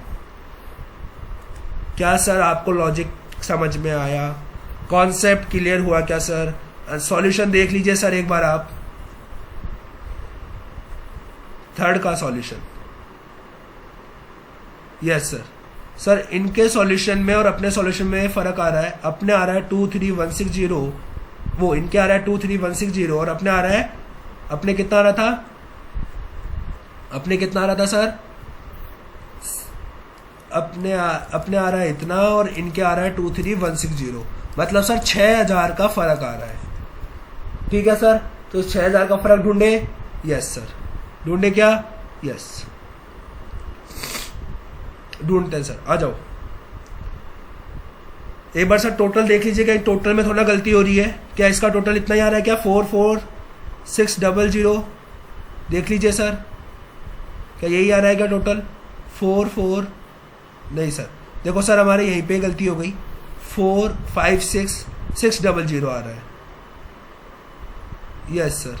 क्या सर आपको लॉजिक समझ में आया? कॉन्सेप्ट क्लियर हुआ क्या सर? सॉल्यूशन देख लीजिए सर एक बार आप। थर्ड का सॉल्यूशन। Yes sir. सर इनके सॉल्यूशन में और अपने सॉल्यूशन में फर्क आ रहा है। अपने आ रहा है 23160, वो इनके आ रहा है 23160 और अपने आ रहा है, अपने कितना आ रहा था? अपने कितना आ रहा था सर? अपने आ रहा है इतना और इनके आ रहा है 23160। मतलब सर 6,000 का फर्क आ रहा है। ठीक है सर। तो 6,000 का फर्क ढूंढे। Yes sir. ढूंढे क्या? यस ढूंढते हैं सर। आ जाओ एक बार सर टोटल देख लीजिएगा। टोटल में थोड़ा गलती हो रही है। क्या इसका टोटल इतना ही आ रहा है क्या? 4,4,600। देख लीजिए सर, क्या यही आ रहा है क्या टोटल? 4,4 नहीं सर, देखो सर हमारे यहीं पे गलती हो गई। 4,5,6,600 आ रहा है। Yes sir.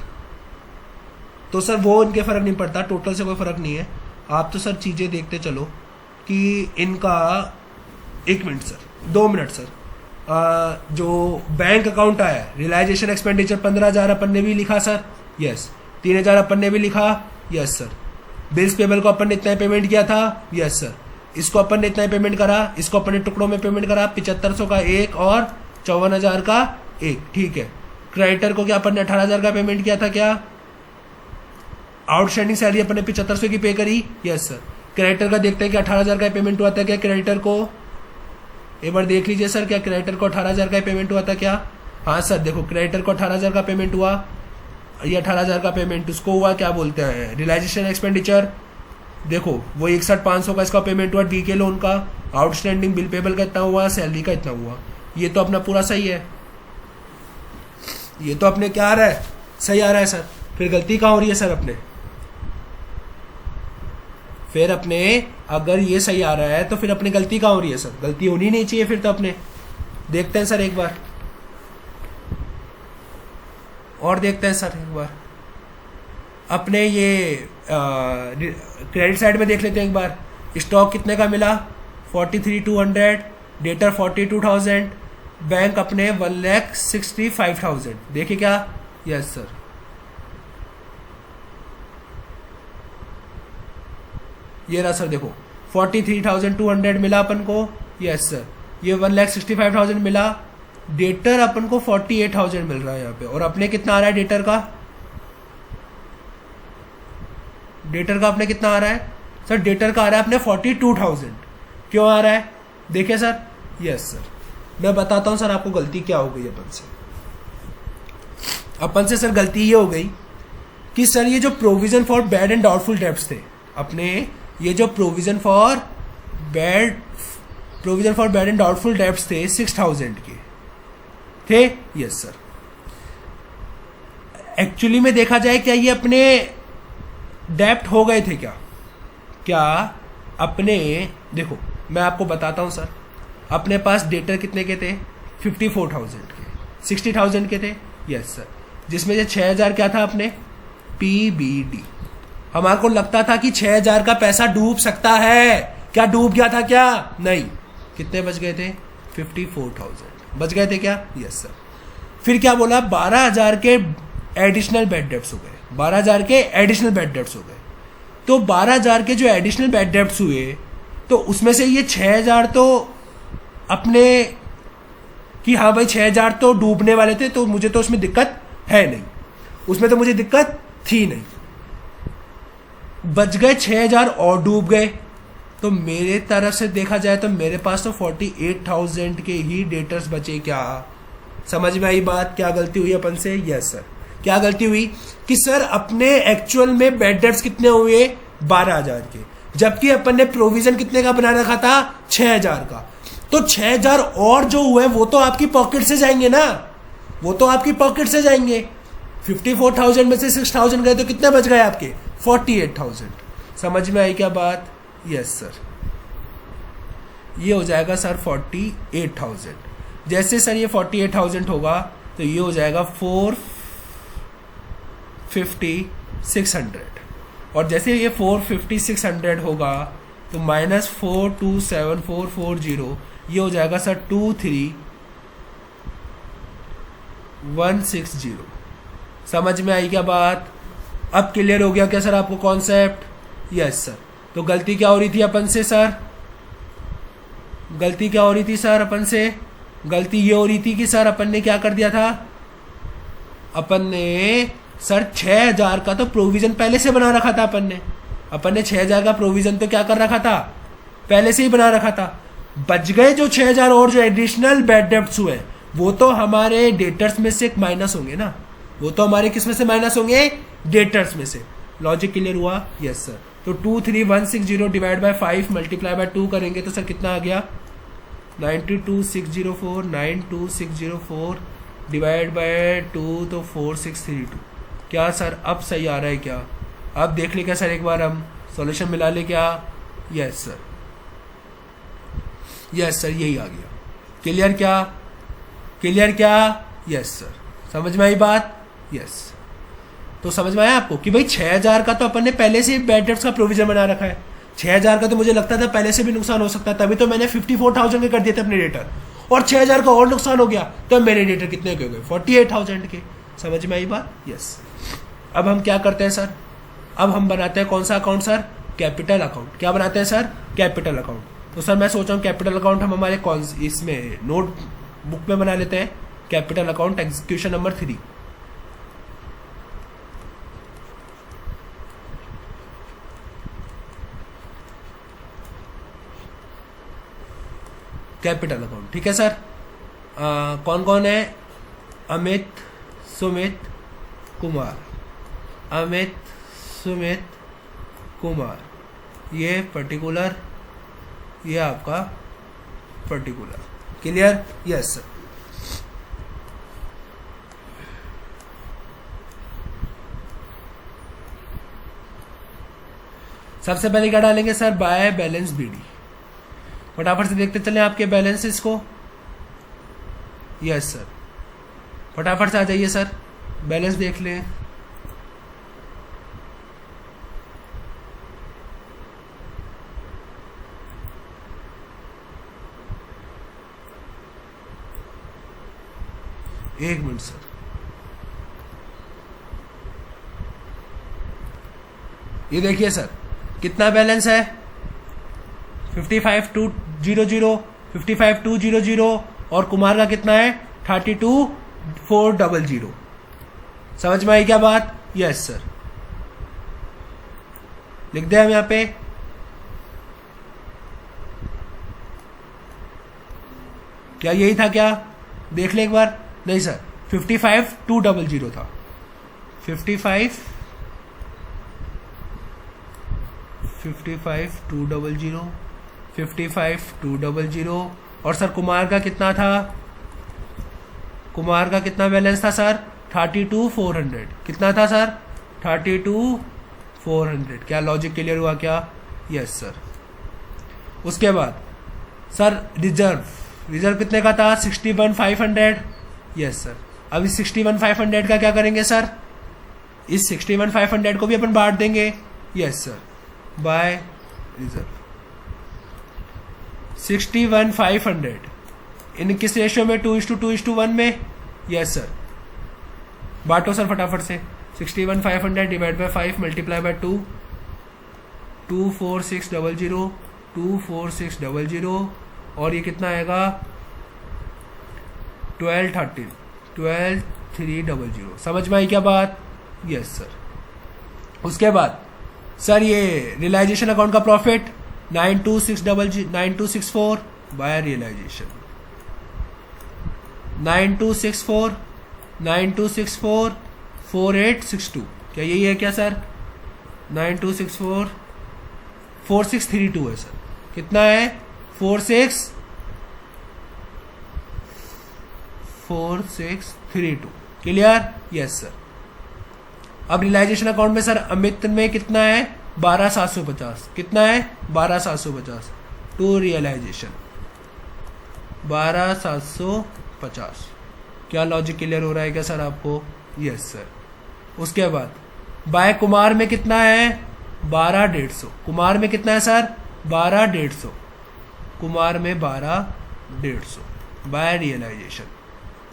तो सर वो इनके फर्क नहीं पड़ता, टोटल से कोई फर्क नहीं है। आप तो सर चीजें देखते चलो कि इनका 1 मिनट सर, 2 मिनट सर। जो बैंक अकाउंट आया है, रियलाइजेशन एक्सपेंडिचर 15,000 अपन ने भी लिखा सर। यस। 3000 अपन ने भी लिखा, यस सर। बिल्स पेबल को अपन ने इतना पेमेंट किया था, यस सर। इसको अपन ने इतना पेमेंट करा, इसको अपन ने टुकड़ों में पेमेंट करा, 7500 का एक और 54,000 का एक, ठीक है। क्रेडिटर को क्या अपन ने 18,000 का पेमेंट किया था, क्या आउटस्टैंडिंग सैलरी अपन ने 7500 की पे करी, यस सर। क्रेडिटर का देखते हैं कि 18,000 का पेमेंट हुआ था क्या क्रेडिटर को, एक बार देख लीजिए सर, क्या क्रेडिटर को 18,000 का पेमेंट हुआ था क्या? हाँ सर, देखो क्रेडिटर को 18,000 का पेमेंट हुआ, ये 18,000 का पेमेंट उसको हुआ, क्या बोलते हैं, रियलाइजेशन एक्सपेंडिचर। देखो वो 61,500 का इसका पेमेंट हुआ, डीके लोन का। आउटस्टैंडिंग बिल पेबल का इतना हुआ, सैलरी का इतना हुआ। ये तो अपना पूरा सही है, ये तो अपने क्या आ रहा है, सही आ रहा है सर। फिर गलती कहाँ हो रही है सर अपने? फिर अपने अगर ये सही आ रहा है तो फिर अपने गलती कहाँ हो रही है सर? गलती होनी नहीं चाहिए फिर तो अपने। देखते हैं सर एक बार और, देखते हैं सर एक बार अपने ये क्रेडिट साइड में देख लेते हैं एक बार। स्टॉक कितने का मिला? 43,200, डेटर 42,000, बैंक अपने 1,65,000। देखिए क्या, यस सर। ये रहा सर, देखो 43,200 मिला अपन को, यस सर। ये 1,65,000 मिला। डेटर अपन को 48,000 मिल रहा है यहाँ पे। और अपने कितना आ रहा है डेटर का? डेटर का अपने कितना आ रहा है सर? डेटर का आ रहा है अपने 42,000। क्यों आ रहा है देखिए सर, यस सर। मैं बताता हूं सर आपको गलती क्या हो गई अपन से। अपन से सर गलती ये हो गई कि सर ये जो provision for bad and doubtful debts थे अपने, ये जो provision for bad and doubtful debts थे 6,000 के थे, यस सर। एक्चुअली में देखा जाए क्या ये अपने डेप्ट हो गए थे क्या? क्या अपने, देखो मैं आपको बताता हूं सर, अपने पास डेटर कितने के थे? 54,000 के, 60,000 के थे, यस सर। जिसमें से 6,000 क्या था अपने? पीबीडी। हमारे को लगता था कि 6,000 का पैसा डूब सकता है, क्या डूब गया था क्या? नहीं। कितने बच गए थे? 54,000 बच गए थे क्या? Yes sir. फिर क्या बोला? 12,000 के एडिशनल बैड डेब्ट्स हो गए, 12,000 के एडिशनल बैड डेब्ट्स हो गए। तो 12,000 के जो एडिशनल बैड डेब्ट्स हुए, तो उसमें से ये 6,000 तो अपने कि हाँ भाई 6,000 तो डूबने वाले थे, तो मुझे तो उसमें दिक्कत है नहीं, उसमें तो मुझे दिक्कत थी नहीं। बच गए 6,000 और डूब गए। तो मेरे तरफ से देखा जाए तो मेरे पास तो 48,000 के ही डेटर्स बचे। क्या समझ में आई बात? क्या गलती हुई अपन से? Yes sir. क्या गलती हुई कि सर अपने एक्चुअल में बैड डेट्स कितने हुए? 12,000 के, जबकि अपन ने प्रोविजन कितने का बना रखा था? 6,000 का। तो 6,000 और जो हुए वो तो आपकी पॉकेट से जाएंगे ना, वो तो आपकी पॉकेट से जाएंगे। 54,000 में से 6,000 गए तो कितने बच गए आपके? 48,000। समझ में आई क्या बात? Yes sir. ये हो जाएगा सर 48,000। जैसे सर ये 48,000 होगा तो ये हो जाएगा 450,600। और जैसे ये 450,600 होगा तो माइनस 427,440, ये हो जाएगा सर 23,160। समझ में आई क्या बात? अब क्लियर हो गया क्या सर आपको कॉन्सेप्ट? Yes sir. तो गलती क्या हो रही थी अपन से सर? गलती क्या हो रही थी सर अपन से? गलती ये हो रही थी कि सर अपन ने क्या कर दिया था? अपन ने सर 6,000 का तो प्रोविजन पहले से बना रखा था। अपन ने 6,000 का प्रोविजन तो क्या कर रखा था? पहले से ही बना रखा था। बच गए जो 6,000 और जो एडिशनल बैड डेब्ट्स हुए, वो तो हमारे डेटर्स में से माइनस होंगे ना, वो तो हमारे किस में से माइनस होंगे? डेटर्स में से। लॉजिक क्लियर हुआ? Yes sir. तो 23,160 डिवाइड बाय 5 मल्टीप्लाई बाय 2 करेंगे तो सर कितना आ गया? 92,604, 92,604 डिवाइड बाय 2 तो 4,632। क्या सर अब सही आ रहा है क्या? अब देख ले क्या सर, एक बार हम सॉल्यूशन मिला ले क्या? यस सर, यस सर, यही आ गया। क्लियर क्या? क्लियर क्या? Yes sir. समझ में आई बात? यस। तो समझ में आया आपको कि भाई 6,000 का तो अपन ने पहले से बैड डेट्स का प्रोविजन बना रखा है। 6,000 का तो मुझे लगता था पहले से भी नुकसान हो सकता है, तभी तो मैंने 54,000 के कर दिए थे अपने डेटर, और 6,000 का और नुकसान हो गया तो मेरे डेटर कितने के हो गए? 48,000 के। समझ में आई बात? यस। अब हम क्या करते हैं सर, अब हम बनाते हैं कौन सा अकाउंट सर, कैपिटल अकाउंट। क्या बनाते हैं सर, कैपिटल अकाउंट। तो सर मैं सोच रहा हूँ कैपिटल अकाउंट हम हमारे इसमें नोट बुक में बना लेते हैं, capital account execution number 3। Capital account, ठीक है सर। कौन कौन है, अमित, सुमित, कुमार, अमित, सुमित, कुमार, ये पर्टिकुलर, ये आपका पर्टिकुलर। Clear, yes sir. सबसे पहले क्या डालेंगे सर, बाय बैलेंस बीडी। फटाफट से देखते चले आपके बैलेंसेस को। यस सर, फटाफट से आ जाइए सर, बैलेंस देख लें। एक मिनट सर, ये देखिए सर कितना बैलेंस है, 55,200, 55,200 और कुमार का कितना है 32,400। समझ में आई क्या बात, यस सर। लिख दे हम यहाँ पे, क्या यही था क्या, देख ले एक बार। नहीं सर, 55,200 था, 55,200 और सर कुमार का कितना था, कुमार का कितना बैलेंस था सर, 32,400। कितना था सर, 32,400। क्या लॉजिक क्लियर हुआ क्या, यस सर। उसके बाद सर रिजर्व कितने का था, 61,500। Yes sir. अब इस 61,500 का क्या करेंगे सर, इस 61,500 को भी अपन बांट देंगे। यस सर, बाय रिजर्व 61,500 इन किस रेशियो में, 2:2:1 में। यस सर, बांटो सर फटाफट से। 61,500 डिवाइड बाय 5 मल्टीप्लाई बाय 2, 24600, 24600 और ये कितना आएगा 12,300। समझ में आई क्या बात, यस सर। उसके बाद सर ये रियलाइजेशन अकाउंट का प्रॉफिट 9264 बाय रियलाइजेशन 9264 4862। क्या यही है क्या सर, 9264 4632 है सर। कितना है 4632। Clear, yes sir. अब रियलाइजेशन अकाउंट में सर अमित में कितना है 12,750। कितना है 12,750 टू रियलाइजेशन 12,750। क्या लॉजिक क्लियर हो रहा है क्या सर आपको, यस सर। उसके बाद बाय कुमार में कितना है 12,150। कुमार में कितना है सर 12,150। कुमार में 12,150 बाय रियलाइजेशन।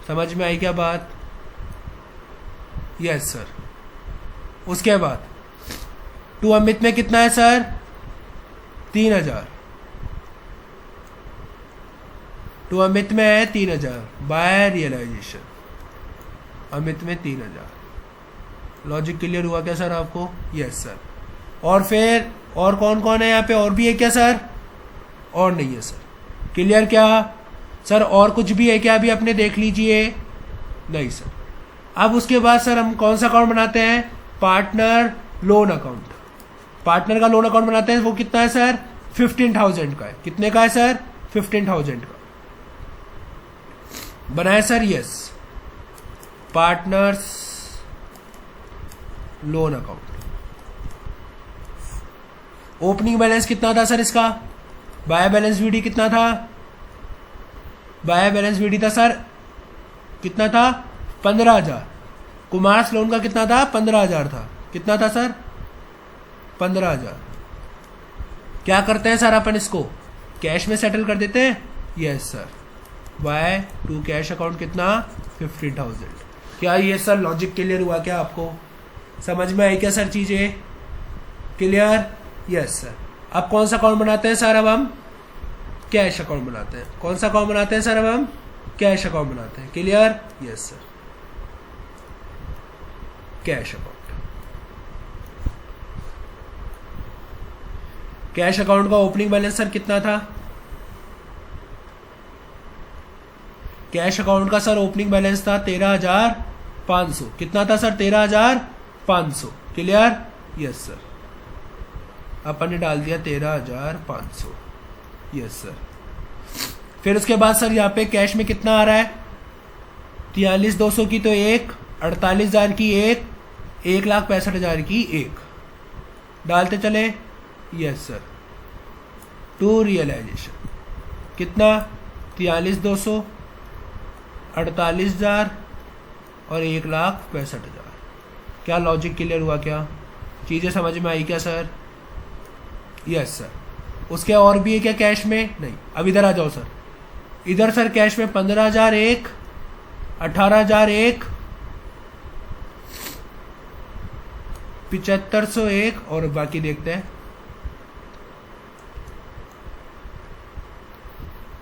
समझ में आई क्या बात, यस सर। उसके बाद टू अमित में कितना है सर 3,000। टू अमित में है 3,000 बाय रियलाइजेशन। अमित में 3,000। लॉजिक क्लियर हुआ क्या सर आपको, यस सर। और फिर और कौन कौन है यहाँ पे, और भी है क्या सर, और नहीं है सर। क्लियर क्या सर, और कुछ भी है क्या, अभी अपने देख लीजिए, नहीं सर। अब उसके बाद सर हम कौन सा अकाउंट बनाते हैं, पार्टनर लोन अकाउंट। पार्टनर का लोन अकाउंट बनाते हैं, वो कितना है सर 15,000 का है। कितने का है सर 15,000 का बनाया sir, yes. Partners loan account. Opening balance कितना था सर इसका, बाय बैलेंस वीडी कितना था, बाय बैलेंस वीडी था सर कितना था 15,000। कुमार लोन का कितना था 15,000 था। कितना था सर 15,000। क्या करते हैं सर अपन इसको कैश में सेटल कर देते हैं, yes sir. By two cash account कितना 15,000। क्या ये सर लॉजिक क्लियर हुआ क्या आपको, समझ में आई क्या सर चीजें? क्लियर? Yes sir. अब कौन सा अकाउंट बनाते हैं सर? अब हम कैश अकाउंट बनाते हैं। कौन सा अकाउंट बनाते हैं सर? अब हम कैश अकाउंट बनाते हैं। Clear? Yes sir. Cash account, cash account का ओपनिंग बैलेंस सर कितना था? कैश अकाउंट का सर ओपनिंग बैलेंस था 13,500। कितना था सर? 13,500। क्लियर? Yes sir. अपन ने डाल दिया 13,500। Yes sir. फिर उसके बाद सर यहाँ पे कैश में कितना आ रहा है? 43,200 की तो एक, 48,000 की एक, 1,65,000 की एक, डालते चले। Yes sir. टू रियलाइजेशन कितना? 43,200, 48,000 और 1,65,000। क्या लॉजिक क्लियर हुआ? क्या चीज़ें समझ में आई क्या सर? Yes sir. उसके और भी है क्या कैश में? नहीं। अब इधर आ जाओ सर। इधर सर कैश में 15,000 एक, 18,000 एक, 7500 एक, और बाकी देखते हैं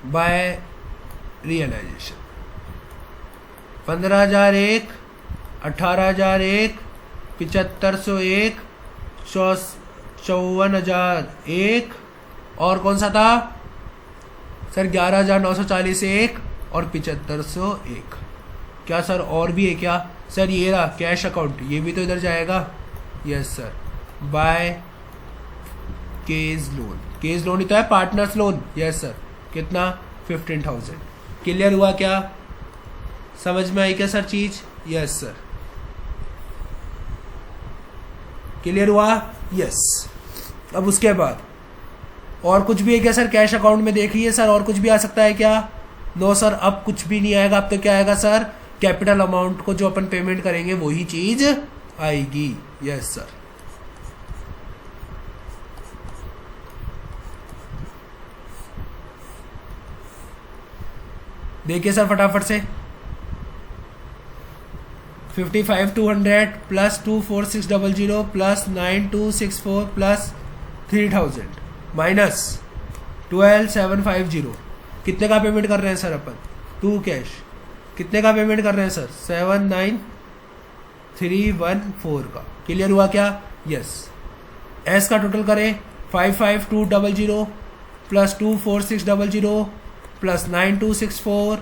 बाय रियलाइजेशन। 15,000 एक, 18,000 एक, 7500 एक, 54,000 एक, और कौन सा था सर? 11,940 एक और 7500 एक। क्या सर और भी है क्या सर? ये रहा कैश अकाउंट, ये भी तो इधर जाएगा। Yes sir. By cash loan, cash loan ही तो है, पार्टनर्स लोन। Yes sir. कितना? 15,000। क्लियर हुआ क्या? समझ में आई क्या सर चीज? Yes sir. क्लियर हुआ? यस। अब उसके बाद और कुछ भी है क्या सर कैश अकाउंट में? देखिए सर और कुछ भी आ सकता है क्या? नो सर, अब कुछ भी नहीं आएगा। अब तो क्या आएगा सर? कैपिटल अमाउंट को जो अपन पेमेंट करेंगे वही चीज आएगी। Yes sir. देखिए सर फटाफट से। 55,200 प्लस 24600 प्लस 9264 प्लस 3,000 माइनस 12,750। कितने का पेमेंट कर रहे हैं सर अपन? To cash. कितने का पेमेंट कर रहे हैं सर? 7,9,314 का। क्लियर हुआ क्या? यस। एस का टोटल करें 55,200 प्लस 24600 प्लस 9264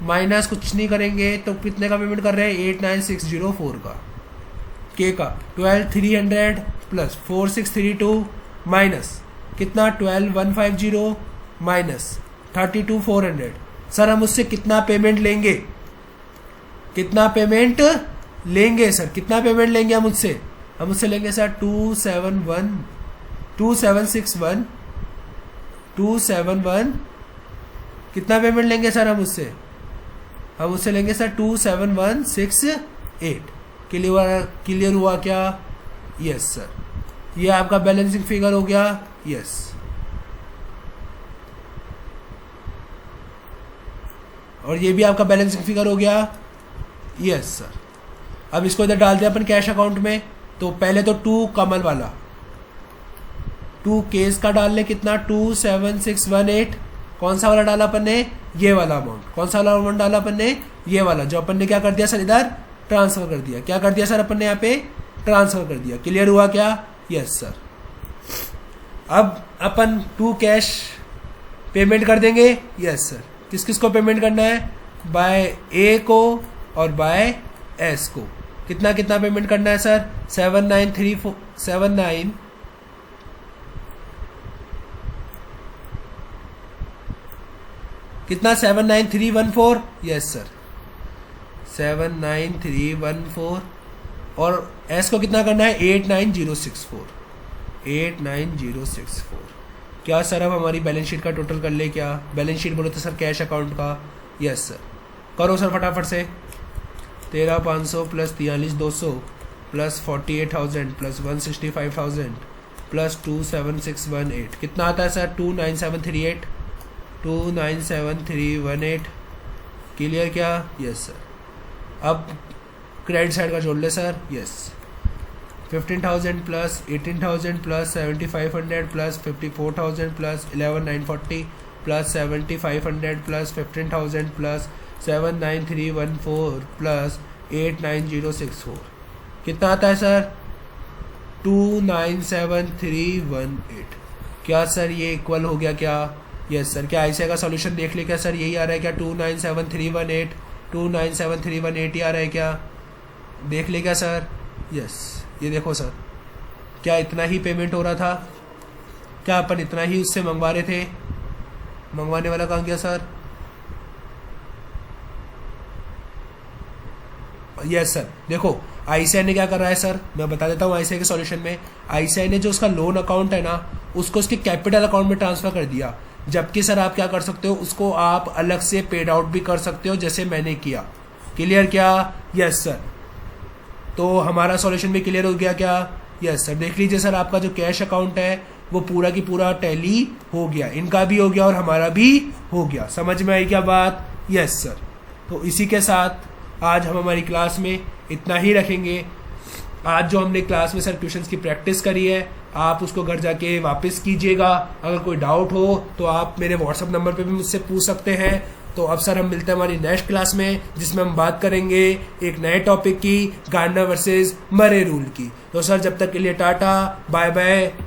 माइनस कुछ नहीं करेंगे तो कितने का पेमेंट कर रहे हैं? 8,9,604 का। के का 12,300 प्लस 4,632 माइनस कितना? 12,150 माइनस 32,400। सर हम उससे कितना पेमेंट लेंगे? कितना पेमेंट लेंगे सर? कितना पेमेंट लेंगे हम उससे? हम उससे लेंगे सर 271 कितना पेमेंट लेंगे सर हम उससे? हम उससे लेंगे सर 27168। क्लियर हुआ क्या? Yes sir. ये आपका बैलेंसिंग फिगर हो गया। यस। और ये भी आपका बैलेंसिंग फिगर हो गया। Yes sir. अब इसको इधर डालते हैं अपन कैश अकाउंट में। तो पहले तो 2 कमल वाला, 2 केस का डाल ले। कितना? 27618। कौन सा वाला डाला अपन ने? ये वाला अमाउंट। कौन सा वाला अमाउंट डाला अपन ने? ये वाला, जो अपन ने क्या कर दिया सर? इधर ट्रांसफर कर दिया। क्या कर दिया सर अपन ने? यहाँ पे ट्रांसफर कर दिया। क्लियर हुआ क्या? Yes sir. अब अपन 2 कैश पेमेंट कर देंगे। Yes sir. किस किस को पेमेंट करना है? बाय ए को और बाय एस को। कितना कितना पेमेंट करना है सर? 7,9,379 कितना? 7,9,314। Yes sir. 7,9,314 और एस को कितना करना है? 8,9,064। 8,9,064। क्या सर अब हमारी बैलेंस शीट का टोटल कर ले क्या? बैलेंस शीट बोले तो सर कैश अकाउंट का। Yes sir. करो सर फटाफट से। 13,500 प्लस 43,200 प्लस 48,000 प्लस 165,000 प्लस 27618 कितना आता है सर? 29738। 297,318। क्लियर क्या? Yes sir. अब क्रेडिट साइड का जोड़ ले sir. Yes. 15,000 plus 18,000 plus 7,500 plus 54,000 plus 11,940 plus 7,500 plus 15,000 plus 7,9,314 plus 8,9,064 कितना आता है सर? 2,97,318। क्या सर ये इक्वल हो गया क्या? Yes sir. क्या ऐसे का सॉल्यूशन देख ले क्या सर? यही आ रहा है क्या? 2,97,318 2,97,318 ही आ रहा है क्या? देख ले क्या सर? यस, ये देखो सर, क्या इतना ही पेमेंट हो रहा था? क्या अपन इतना ही उससे मंगवा रहे थे? मंगवाने वाला कहाँ गया सर? Yes sir. देखो आईसीआई ने क्या कर रहा है सर, मैं बता देता हूँ। आईसीआई के सॉल्यूशन में आईसीआई ने जो उसका लोन अकाउंट है ना, उसको उसके कैपिटल अकाउंट में ट्रांसफर कर दिया। जबकि सर आप क्या कर सकते हो, उसको आप अलग से पेड आउट भी कर सकते हो, जैसे मैंने किया। क्लियर क्या? Yes sir. तो हमारा सॉल्यूशन भी क्लियर हो गया क्या? Yes sir. देख लीजिए सर, आपका जो कैश अकाउंट है वो पूरा की पूरा टैली हो गया, इनका भी हो गया और हमारा भी हो गया। समझ में आई क्या बात? Yes sir. तो इसी के साथ आज हम हमारी क्लास में इतना ही रखेंगे। आज जो हमने क्लास में सर क्वेश्चंस की प्रैक्टिस करी है, आप उसको घर जाके वापस कीजिएगा। अगर कोई डाउट हो तो आप मेरे व्हाट्सएप नंबर पे भी मुझसे पूछ सकते हैं। तो अब सर हम मिलते हैं हमारी नेक्स्ट क्लास में, जिसमें हम बात करेंगे एक नए टॉपिक की, गार्डनर वर्सेस मरे रूल की। तो सर जब तक के लिए टाटा, बाय बाय।